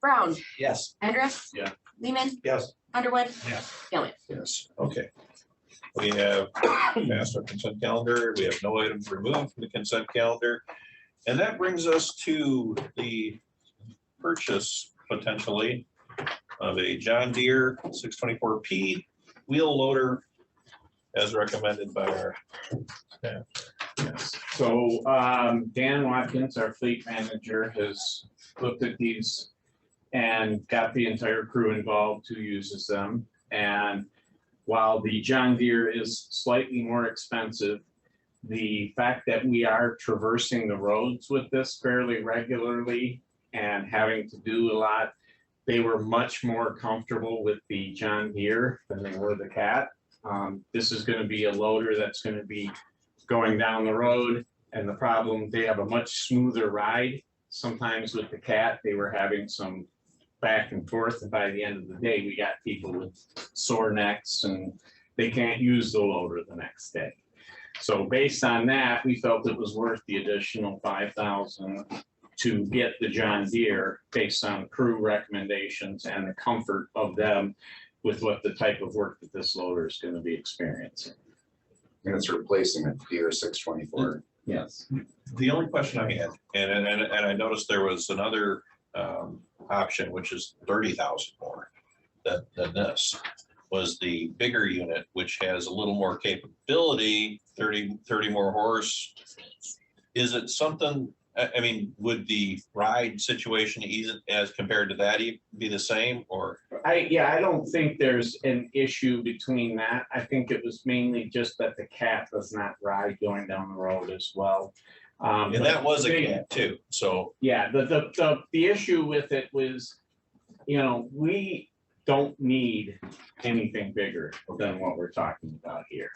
Brown, Yes. Andrus. Yeah. Lehman, Yes. Underwood. Yes. Gilman. Yes, okay. We have passed our consent calendar. We have no items removed from the consent calendar. And that brings us to the purchase potentially of a John Deere 624P wheel loader as recommended by our staff. So Dan Watkins, our fleet manager, has looked at these and got the entire crew involved who uses them. And while the John Deere is slightly more expensive, the fact that we are traversing the roads with this fairly regularly and having to do a lot, they were much more comfortable with the John Deere than they were the Cat. This is going to be a loader that's going to be going down the road, and the problem, they have a much smoother ride. Sometimes with the Cat, they were having some back and forth, and by the end of the day, we got people with sore necks and they can't use the loader the next day. So based on that, we felt it was worth the additional 5,000 to get the John Deere based on crew recommendations and the comfort of them with what the type of work that this loader is going to be experiencing. And it's replacing a Deere 624. Yes. The only question I had, and I noticed there was another option, which is 30,000 more than this, was the bigger unit, which has a little more capability, 30 more horse. Is it something, I mean, would the ride situation ease as compared to that be the same, or? I don't think there's an issue between that. I think it was mainly just that the Cat does not ride going down the road as well. And that was a Cat too, so. Yeah, the issue with it was, we don't need anything bigger than what we're talking about here.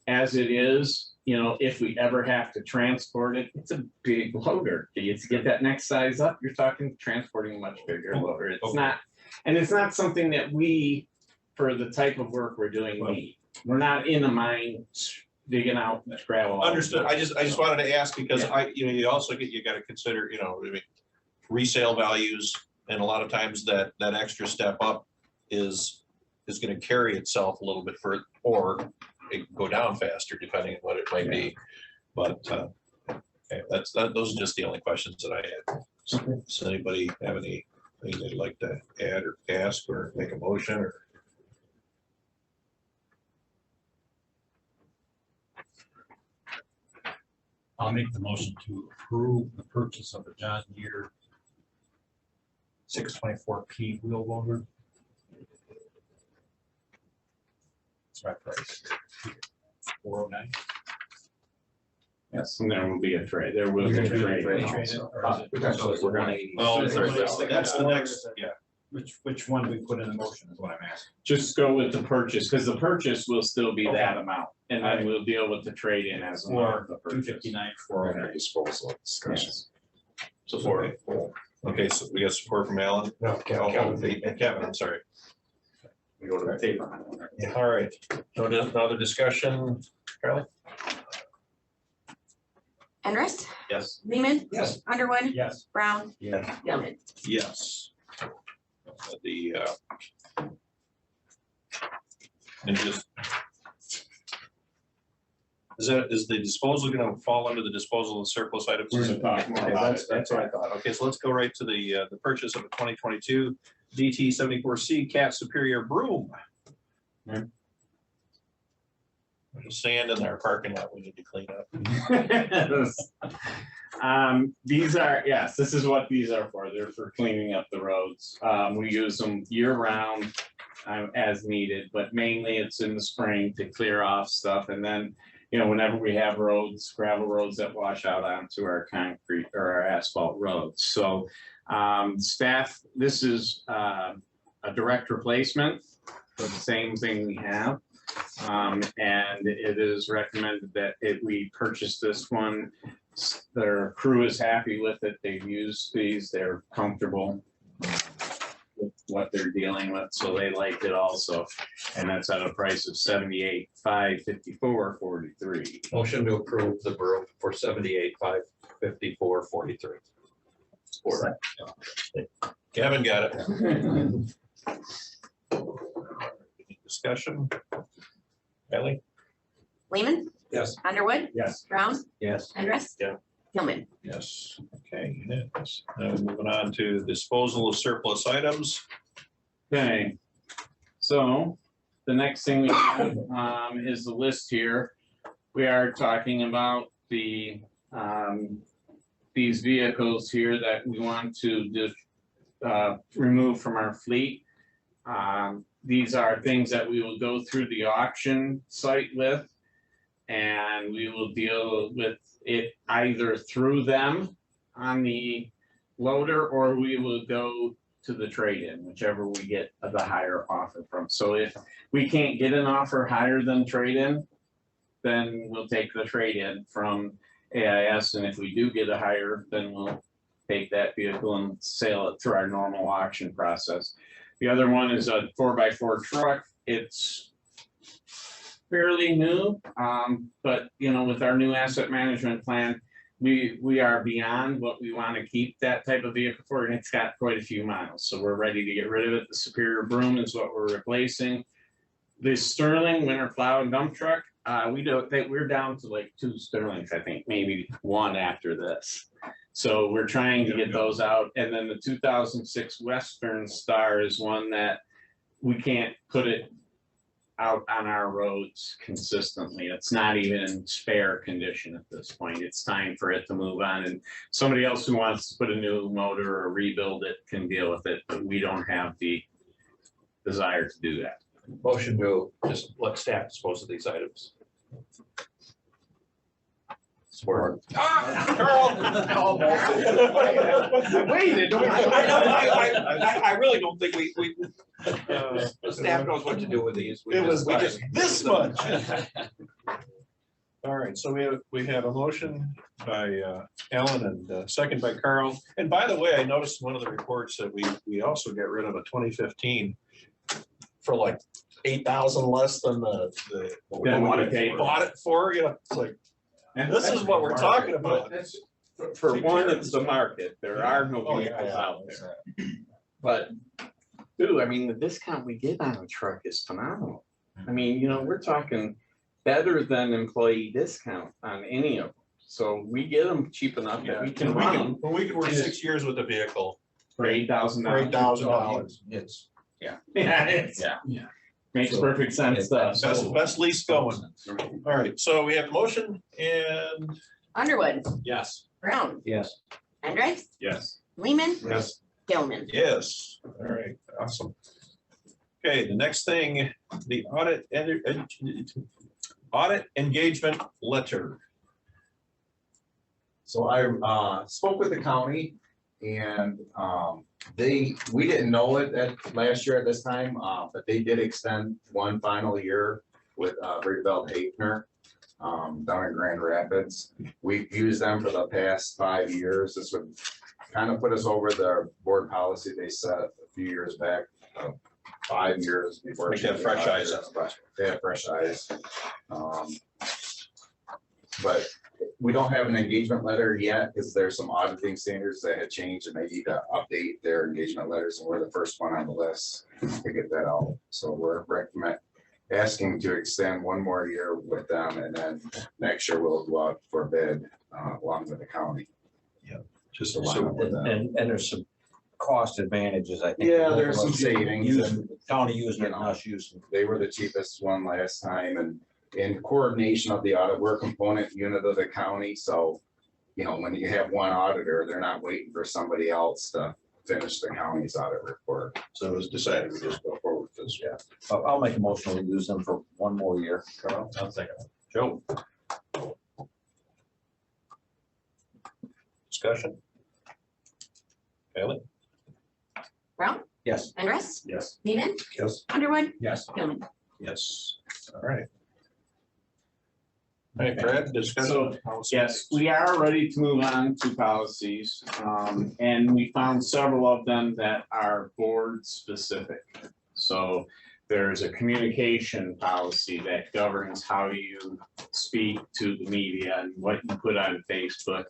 As it is, if we ever have to transport it, it's a big loader. To get that next size up, you're talking transporting a much bigger loader. It's not, and it's not something that we, for the type of work we're doing, need. We're not in the mine digging out gravel. Understood. I just wanted to ask because you also you got to consider, resale values, and a lot of times that extra step up is going to carry itself a little bit further, or it can go down faster depending on what it might be. But okay, those are just the only questions that I had. Does anybody have anything they'd like to add or ask or make a motion or? I'll make the motion to approve the purchase of a John Deere 624P wheel loader. That's my price. 409. Yes, and there will be a trade. There will be a trade. Oh, that's the next, yeah. Which one do we put in the motion is what I'm asking. Just go with the purchase, because the purchase will still be that amount, and then we'll deal with the trade-in as a part of the purchase. 259 For our disposal discussion. Yes. Support. Okay, so we got support from Alan. No, Kevin, I'm sorry. We go to the table. All right, so another discussion, Charlie? Enrist, Yes. Lehman, Yes. Underwood, Yes. Brown, Yeah. Gilman. Yes. The, and just. Is the disposal gonna fall under the disposal of surplus items? We're gonna talk more about it. That's what I thought. Okay, so let's go right to the purchase of a 2022 DT 74C Cat Superior broom. There's sand in our parking lot we need to clean up. These are, yes, this is what these are for. They're for cleaning up the roads. We use them year round as needed, but mainly it's in the spring to clear off stuff. And then, whenever we have roads, gravel roads that wash out onto our concrete or our asphalt roads. So staff, this is a direct replacement for the same thing we have. And it is recommended that we purchase this one. Their crew is happy with it. They've used these, they're comfortable with what they're dealing with, so they like it also. And that's at a price of $78,554.43. Motion to approve the broom for 78,554.43. Support. Kevin got it. Discussion? Ellie? Lehman, Yes. Underwood, Yes. Brown, Yes. Enrist. Yeah. Gilman. Yes, okay, unanimous. Now moving on to disposal of surplus items. Okay, so the next thing we have, is the list here. We are talking about the, these vehicles here that we want to just, remove from our fleet. These are things that we will go through the auction site with. And we will deal with it either through them on the loader, or we will go to the trade-in, whichever we get the higher offer from. So if we can't get an offer higher than trade-in, then we'll take the trade-in from AIS, and if we do get a higher, then we'll take that vehicle and sell it through our normal auction process. The other one is a 4x4 truck. It's fairly new, but you know, with our new asset management plan, we are beyond what we want to keep that type of vehicle for, and it's got quite a few miles, so we're ready to get rid of it. The Superior Broom is what we're replacing. The Sterling winter plow and dump truck, we're down to like 2 Sterlings, I think, maybe 1 after this. So we're trying to get those out, and then the 2006 Western Star is one that we can't put it out on our roads consistently. It's not even in spare condition at this point. It's time for it to move on, and somebody else who wants to put a new motor or rebuild it can deal with it, but we don't have the desire to do that. Motion to just let staff dispose of these items. Support. Carl. Waited. I really don't think we staff knows what to do with these. We just this much. All right, so we have a motion by Alan and second by Carl. And by the way, I noticed in one of the reports that we also get rid of a 2015 for like 8,000 less than the Than what it bought it for. You know, it's like, this is what we're talking about. For one, it's the market. There are no Oh, vehicles yeah. out there. But two, I mean, the discount we get on a truck is phenomenal. I mean, you know, we're talking better than employee discount on any of them. So we get them cheap enough that we can run them We could work 6 years with the vehicle. for $8,000. For $8,000. It's. Yeah. Yeah. Makes perfect sense. Best lease going. All right, so we have a motion and Underwood, yes. Brown, Yes. Hendricks, Yes. Lehman, Yes. Gilman. Yes, all right, awesome. Okay, the next thing, the audit engagement letter. So I spoke with the county and we didn't know it last year at this time, but they did extend one final year with Rayfeld Hafner down in Grand Rapids. We've used them for the past 5 years. This would kind of put us over the board policy they set a few years back, 5 years before. Like they have fresh eyes. They have fresh eyes. But we don't have an engagement letter yet because there's some auditing standards that had changed and they need to update their engagement letters, and we're the first one on the list to get that out. So we're asking to extend 1 more year with them, and then next year we'll go out for bid along with the county. Yeah, just to line up with them. And there's some cost advantages, I think. Yeah, there's some savings. Using, county using it, You know, and us using. They were the cheapest one last time, and in coordination of the audit, we're a component unit of the county, so you know, when you have one auditor, they're not waiting for somebody else to finish the county's audit report. So it was decided we just go forward with this. Yeah. I'll make a motion to use them for 1 more year. Carl, I'll second it. Joe. Discussion. Haley? Brown, Yes. Hendricks, Yes. Lehman, Yes. Underwood, Yes. Gilman. Yes, all right. Hey, Fred, discussion. So, yes, we are ready to move on to policies. And we found several of them that are board specific. So there's a communication policy that governs how you speak to the media and what you put on Facebook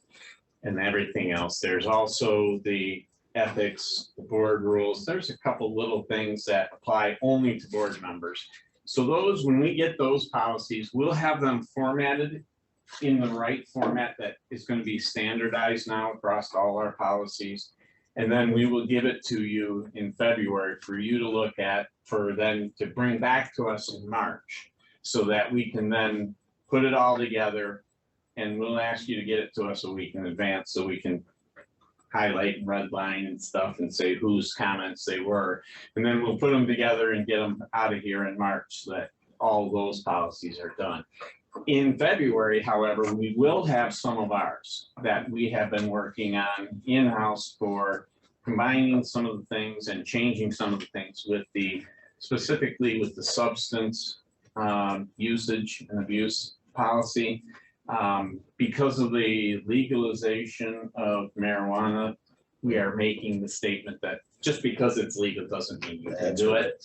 and everything else. There's also the ethics, the board rules. There's a couple little things that apply only to board members. So those, when we get those policies, we'll have them formatted in the right format that is going to be standardized now across all our policies. And then we will give it to you in February for you to look at, for then to bring back to us in March. So that we can then put it all together, and we'll ask you to get it to us a week in advance so we can highlight and redline and stuff and say whose comments they were. And then we'll put them together and get them out of here in March so that all those policies are done. In February, however, we will have some of ours that we have been working on in-house for combining some of the things and changing some of the things with the, specifically with the substance usage and abuse policy. Because of the legalization of marijuana, we are making the statement that just because it's legal doesn't mean you can do it.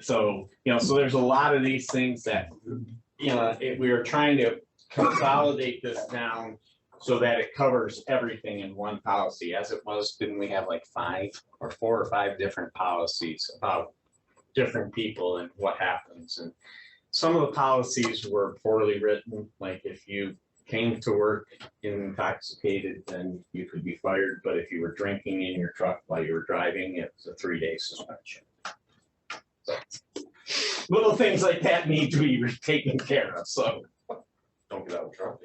So, you know, so there's a lot of these things that, you know, we are trying to consolidate this down so that it covers everything in one policy. As it was, didn't we have like 4 or 5 different policies about different people and what happens? And some of the policies were poorly written, like if you came to work intoxicated, then you could be fired. But if you were drinking in your truck while you were driving, it was a 3-day suspension. So, little things like that need to be taken care of, so. Don't get out of trouble.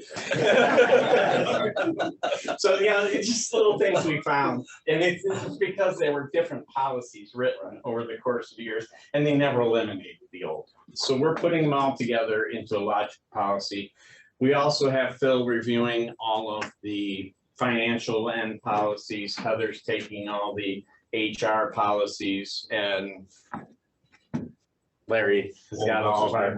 So, yeah, it's just little things we found, and it's because there were different policies written over the course of years, and they never eliminated the old. So we're putting them all together into a logical policy. We also have Phil reviewing all of the financial end policies. Heather's taking all the HR policies, and Larry has got all of our,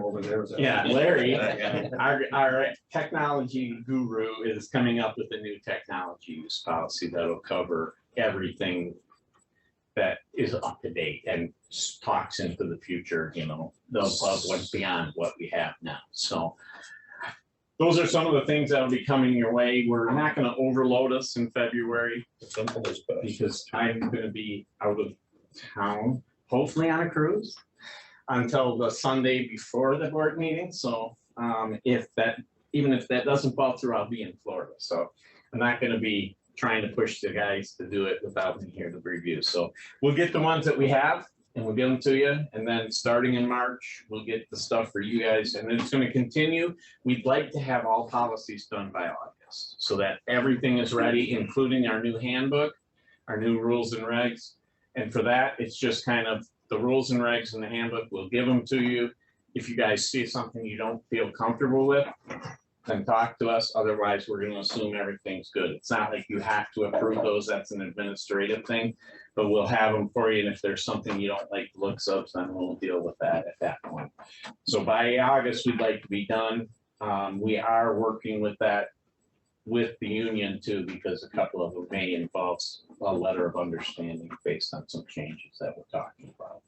yeah, Larry, our technology guru is coming up with a new technology use policy that'll cover everything that is up to date and talks into the future, you know, of what's beyond what we have now. So those are some of the things that will be coming your way. We're not going to overload us in February because I'm going to be out of town, hopefully on a cruise, until the Sunday before the board meeting. So even if that doesn't fall through, I'll be in Florida. So I'm not going to be trying to push the guys to do it without me here to review. So we'll get the ones that we have and we'll give them to you. And then starting in March, we'll get the stuff for you guys, and it's going to continue. We'd like to have all policies done by August so that everything is ready, including our new handbook, our new rules and regs. And for that, it's just kind of the rules and regs in the handbook. We'll give them to you. If you guys see something you don't feel comfortable with, then talk to us. Otherwise, we're going to assume everything's good. It's not like you have to approve those. That's an administrative thing, but we'll have them for you. And if there's something you don't like the looks of, then we'll deal with that at that point. So by August, we'd like to be done. We are working with that with the union too, because a couple of them may involve a letter of understanding based on some changes that we're talking about.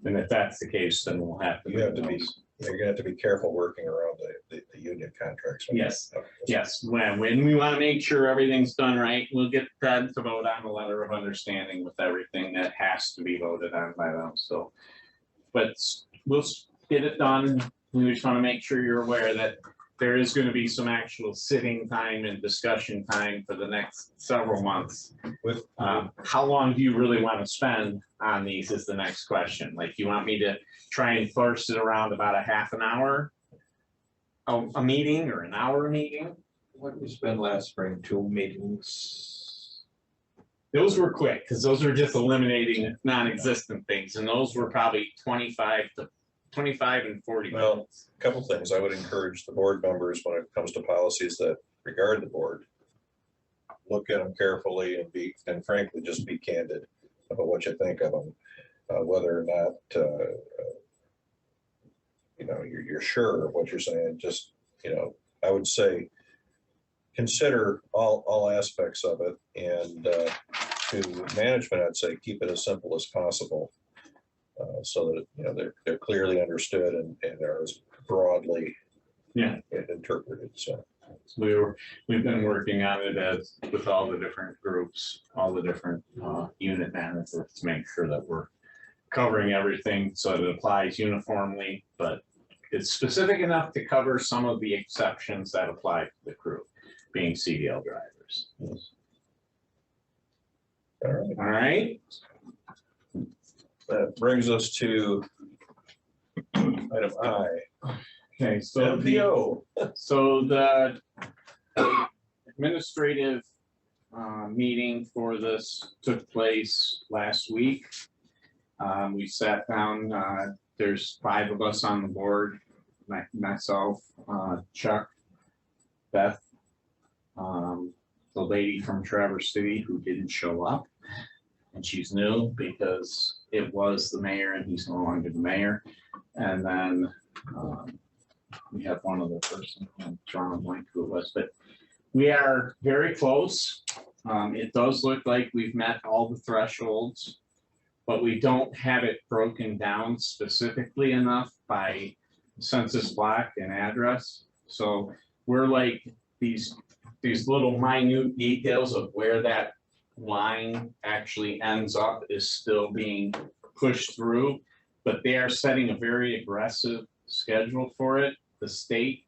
And if that's the case, then we'll have to. You're gonna have to be careful working around the union contracts. Yes, yes. When we want to make sure everything's done right, we'll get them to vote on a letter of understanding with everything that has to be voted on by them. So, but we'll get it done. We just want to make sure you're aware that there is going to be some actual sitting time and discussion time for the next several months. With how long do you really want to spend on these is the next question. Like, you want me to try and force it around about a half an hour a meeting or an hour meeting? What did we spend last spring? 2 meetings? Those were quick because those are just eliminating non-existent things, and those were probably 25 and 40 minutes. Well, a couple things. I would encourage the board members when it comes to policies that regard the board, look at them carefully and frankly, just be candid about what you think of them, whether or not you know, you're sure of what you're saying. Just, you know, I would say consider all aspects of it, and to management, I'd say keep it as simple as possible. So that, you know, they're clearly understood and are as broadly interpreted. So we've been working on it as with all the different groups, all the different unit managers, to make sure that we're covering everything so that it applies uniformly, but it's specific enough to cover some of the exceptions that apply to the crew, being CDL drivers. All right. All right, That brings us to item I. okay, so MPO. the administrative meeting for this took place last week. We sat down, there's 5 of us on the board, myself, Chuck, Beth, the lady from Traverse City who didn't show up. And she's new because it was the mayor and he's no longer the mayor. And then we have one other person, I'm drawing a blank who it was, but we are very close. It does look like we've met all the thresholds, but we don't have it broken down specifically enough by census block and address. So we're like these little minute details of where that line actually ends up is still being pushed through, but they are setting a very aggressive schedule for it. The state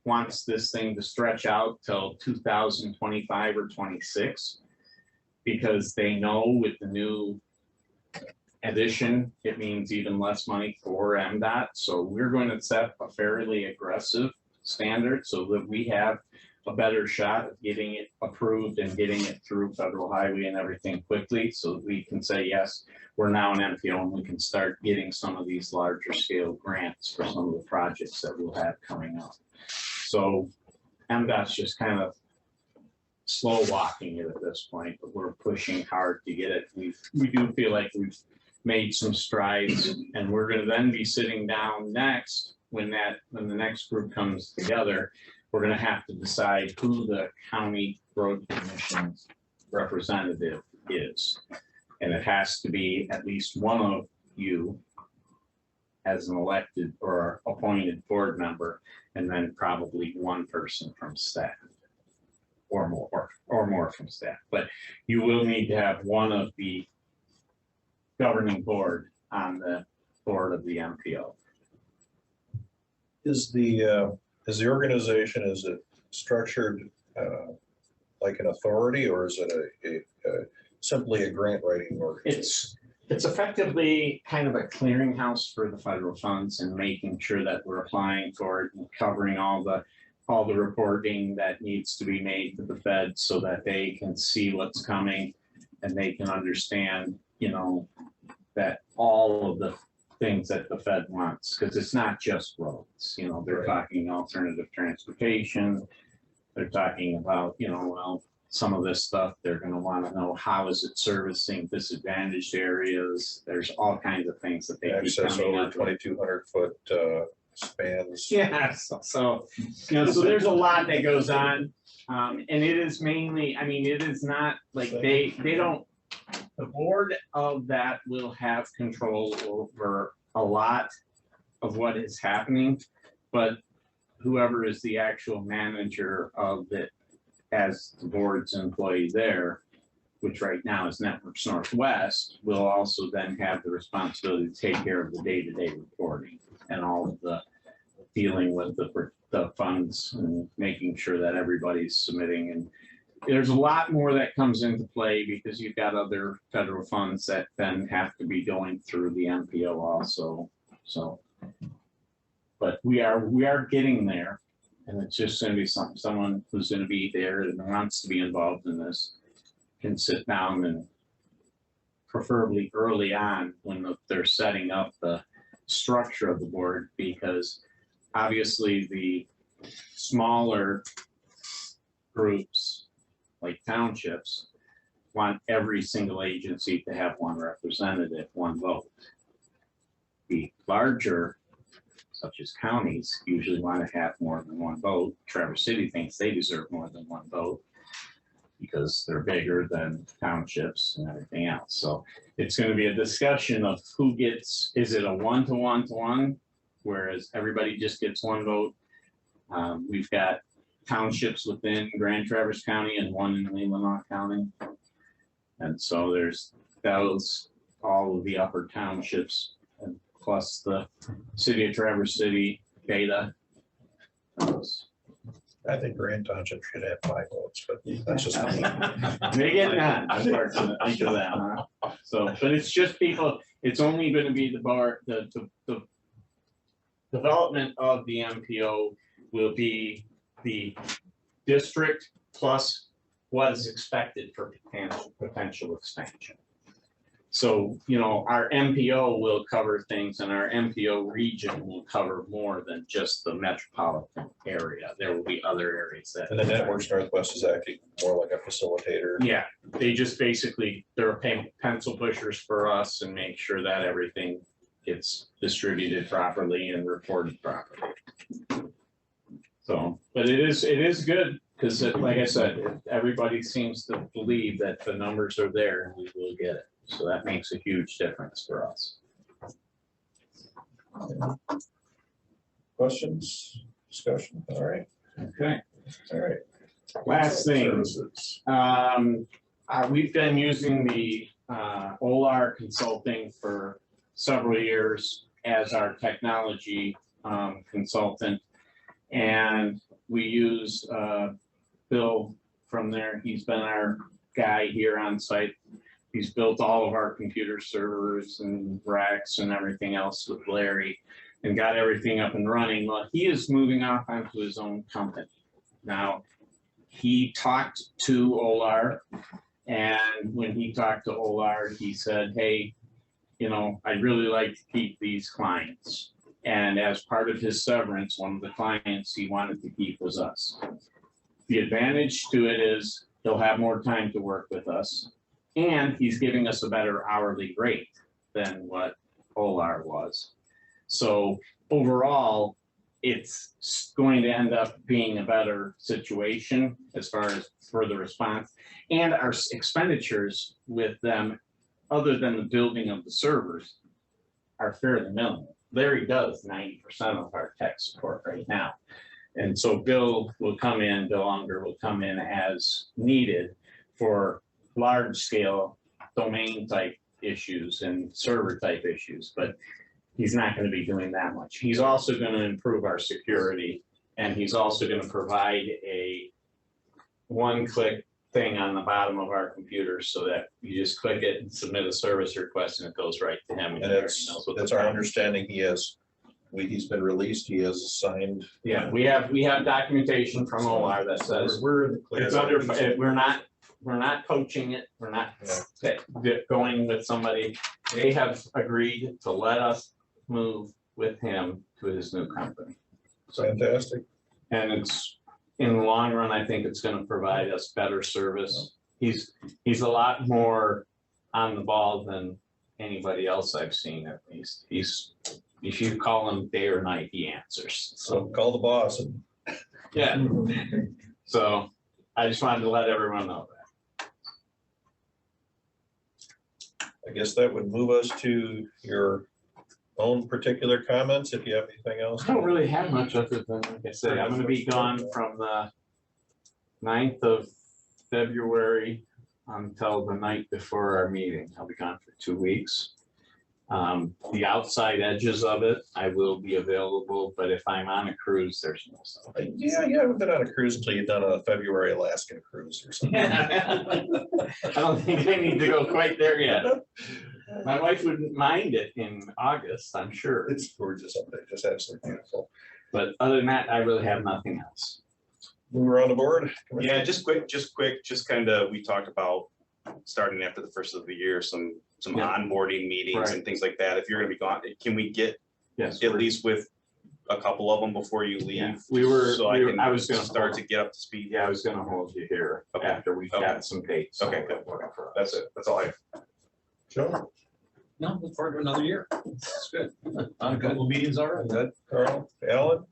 wants this thing to stretch out till 2025 or 26 because they know with the new addition, it means even less money for MDOT. So we're going to set a fairly aggressive standard so that we have a better shot of getting it approved and getting it through federal highway and everything quickly so that we can say, yes, we're now an MPO and we can start getting some of these larger scale grants for some of the projects that we'll have coming up. So MDOT's just kind of slow walking it at this point, but we're pushing hard to get it. We do feel like we've made some strides and we're going to then be sitting down next when the next group comes together. We're going to have to decide who the county road commission's representative is. And it has to be at least one of you as an elected or appointed board member, and then probably one person from staff or more from staff. But you will need to have one of the governing board on the board of the MPO. Is the organization, is it structured like an authority, or is it simply a grant writing organization? It's effectively kind of a clearinghouse for the federal funds and making sure that we're applying for it and covering all the reporting that needs to be made to the Fed so that they can see what's coming and they can understand, that all of the things that the Fed wants, because it's not just roads, they're talking alternative transportation. They're talking about, some of this stuff, they're going to want to know how is it servicing disadvantaged areas. There's all kinds of things that they keep Access coming over up with. 2,200 foot spans. Yeah, so there's a lot that goes on. And it is mainly, it is not like they don't, the board of that will have control over a lot of what is happening, but whoever is the actual manager of it as the board's employee there, which right now is Networks Northwest, will also then have the responsibility to take care of the day-to-day reporting and all of the dealing with the funds and making sure that everybody's submitting. And there's a lot more that comes into play because you've got other federal funds that then have to be going through the MPO also. So, but we are getting there. And it's just going to be someone who's going to be there and wants to be involved in this can sit down and preferably early on when they're setting up the structure of the board, because obviously the smaller groups like townships want every single agency to have one representative, one vote. The larger, such as counties, usually want to have more than one vote. Traverse City thinks they deserve more than one vote because they're bigger than townships and everything else. So it's going to be a discussion of who gets, is it a 1-to-1-to-1, whereas everybody just gets one vote? We've got townships within Grand Traverse County and one in Leelanau County. And so there's those, all of the upper townships, and plus the city of Traverse City, Beta. I think Grand Township should have 5 votes, but that's just me. They get none, unfortunately, to them, huh? So, but it's just people, it's only gonna be the development of the MPO will be the district plus what is expected for potential expansion. So, you know, our MPO will cover things and our MPO region will cover more than just the metropolitan area. There will be other areas that. And the Networks Northwest is acting more like a facilitator. Yeah, they just basically, they're pencil pushers for us and make sure that everything gets distributed properly and reported properly. So, but it is good, because like I said, everybody seems to believe that the numbers are there and we will get it. So that makes a huge difference for us. Questions, discussion, all right, Okay. all right. Last thing, Services. we've been using the OLAR Consulting for several years as our technology consultant. And we use Bill from there. He's been our guy here on site. He's built all of our computer servers and racks and everything else with Larry and got everything up and running. Well, he is moving off onto his own company. Now, he talked to Olar, and when he talked to Olar, he said, hey, you know, I'd really like to keep these clients. And as part of his severance, one of the clients he wanted to keep was us. The advantage to it is he'll have more time to work with us. And he's giving us a better hourly rate than what Olar was. So overall, it's going to end up being a better situation as far as further response. And our expenditures with them, other than the building of the servers, are fairly minimal. Larry does 90% of our tech support right now. And so Bill will come in, Bill Unger will come in as needed for large scale domain type issues and server type issues, but he's not going to be doing that much. He's also going to improve our security, and he's also going to provide a one-click thing on the bottom of our computer so that you just click it and submit a service request and it goes right to him. And that's our understanding. He's been released. He has signed. Yeah, we have documentation from OR that says it's under, we're not coaching it. We're not going with somebody. They have agreed to let us move with him to his new company. So fantastic. And it's, in the long run, I think it's going to provide us better service. He's a lot more on the ball than anybody else I've seen, at least. If you call him day or night, he answers. So call the boss. Yeah. So I just wanted to let everyone know that. I guess that would move us to your own particular comments, if you have anything else. I don't really have much other than, like I said, I'm going to be gone from the 9th of February until the night before our meeting. I'll be gone for 2 weeks. The outside edges of it, I will be available, but if I'm on a cruise, there's no stuff. Yeah, you haven't been on a cruise until you've done a February Alaskan cruise or something. I don't think I need to go quite there yet. My wife wouldn't mind it in August, I'm sure. It's gorgeous up there, just absolutely beautiful. But other than that, I really have nothing else. We were on the board. Yeah, just quick, just kind of, we talked about starting after the first of the year, some onboarding meetings and things like that. If you're gonna be gone, can we get at least with a couple of them before you leave? Yeah, I was gonna start to get up to speed. Yeah, I was gonna hold you here after we've got some dates. Okay, good. That's it. That's all I have. Sure. No, look forward to another year. It's good. On a couple of meetings already. Good. Carl, Alan?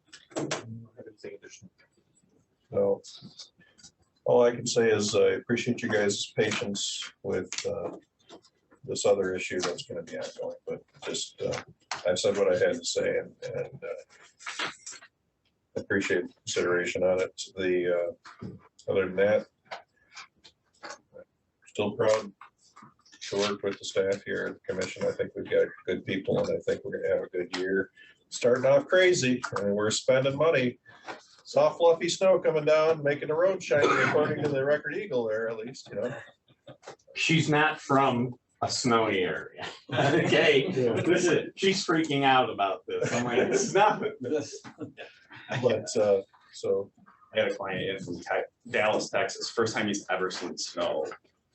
So all I can say is I appreciate you guys' patience with this other issue that's going to be ongoing, but just I've said what I had to say, and appreciate consideration on it. Other than that, still proud to work with the staff here at the commission. I think we've got good people, and I think we're going to have a good year. Starting off crazy, and we're spending money. Soft fluffy snow coming down, making the road shiny according to the Record Eagle there, at least, you know. She's not from a snowy area. Okay, this is, she's freaking out about this. I'm like, this is nothing. But, so, I had a client in from Dallas, Texas, first time he's ever seen snow.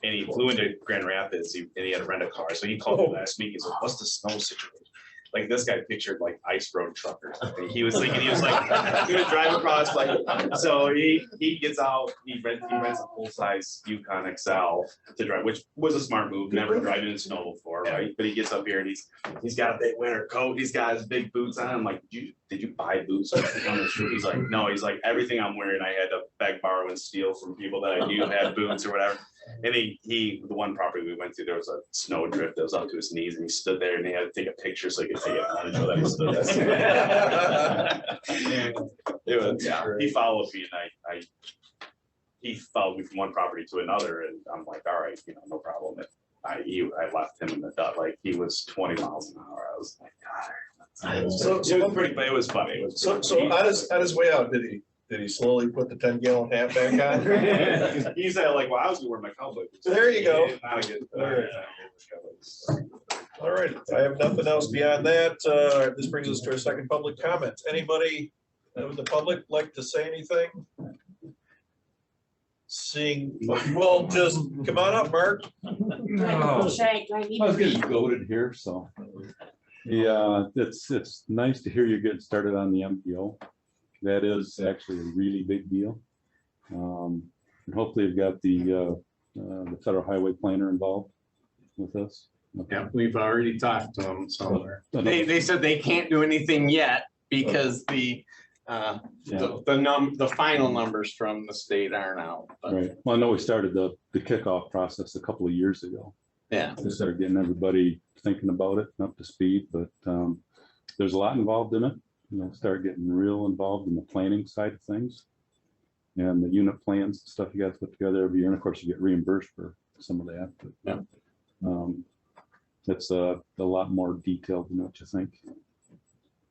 And he flew into Grand Rapids and he had to rent a car. So he called me last week. He's like, what's the snow situation? Like this guy pictured like ice road truck or something. He was thinking he was like gonna drive across like, so he gets out, he rents a full size Yukon XL to drive, which was a smart move, never driven in snow before, right? But he gets up here and he's got a big winter coat, he's got his big boots on. I'm like, did you buy boots on the shoe? He's like, no, he's like, everything I'm wearing, I had to beg, borrow, and steal from people that I knew had boots or whatever. And the one property we went to, there was a snow drift that was up to his knees, and he stood there and they had to take a picture so he could take it on and show that he stood there. It was, yeah, he followed me and he followed me from one property to another, and I'm like, all right, you know, no problem. I left him in the dust, like he was 20 miles an hour. I was like, God. It was pretty, but it was funny. It was so on his way out, did he slowly put the 10-gallon hat back on? He's like, well, I was gonna wear my cowboy boots. There you go. Not a good- All right, I have nothing else beyond that. This brings us to our second public comment. Anybody in the public like to say anything? Seeing, well, just come on up, Mark. Shay, do I need I was to getting goaded here, so. Yeah, it's nice to hear you're getting started on the MPO. That is actually a really big deal. And hopefully you've got the federal highway planner involved with this. Okay. Yeah, we've already talked to them, so they said they can't do anything yet because the final numbers from the state aren't out. But Right. Well, I know we started the kickoff process a couple of years ago. yeah, To start getting everybody thinking about it, and up to speed, but there's a lot involved in it. You know, start getting real involved in the planning side of things. And the unit plans and stuff you guys put together every year, and of course you get reimbursed for some of that. But, yeah. It's a lot more detailed than what you think.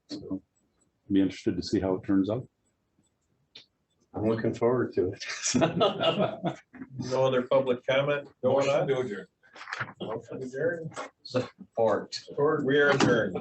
So be interested to see how it turns out. I'm looking forward to it. No other public comment going on? Motion to adjourn. Support. We are adjourned.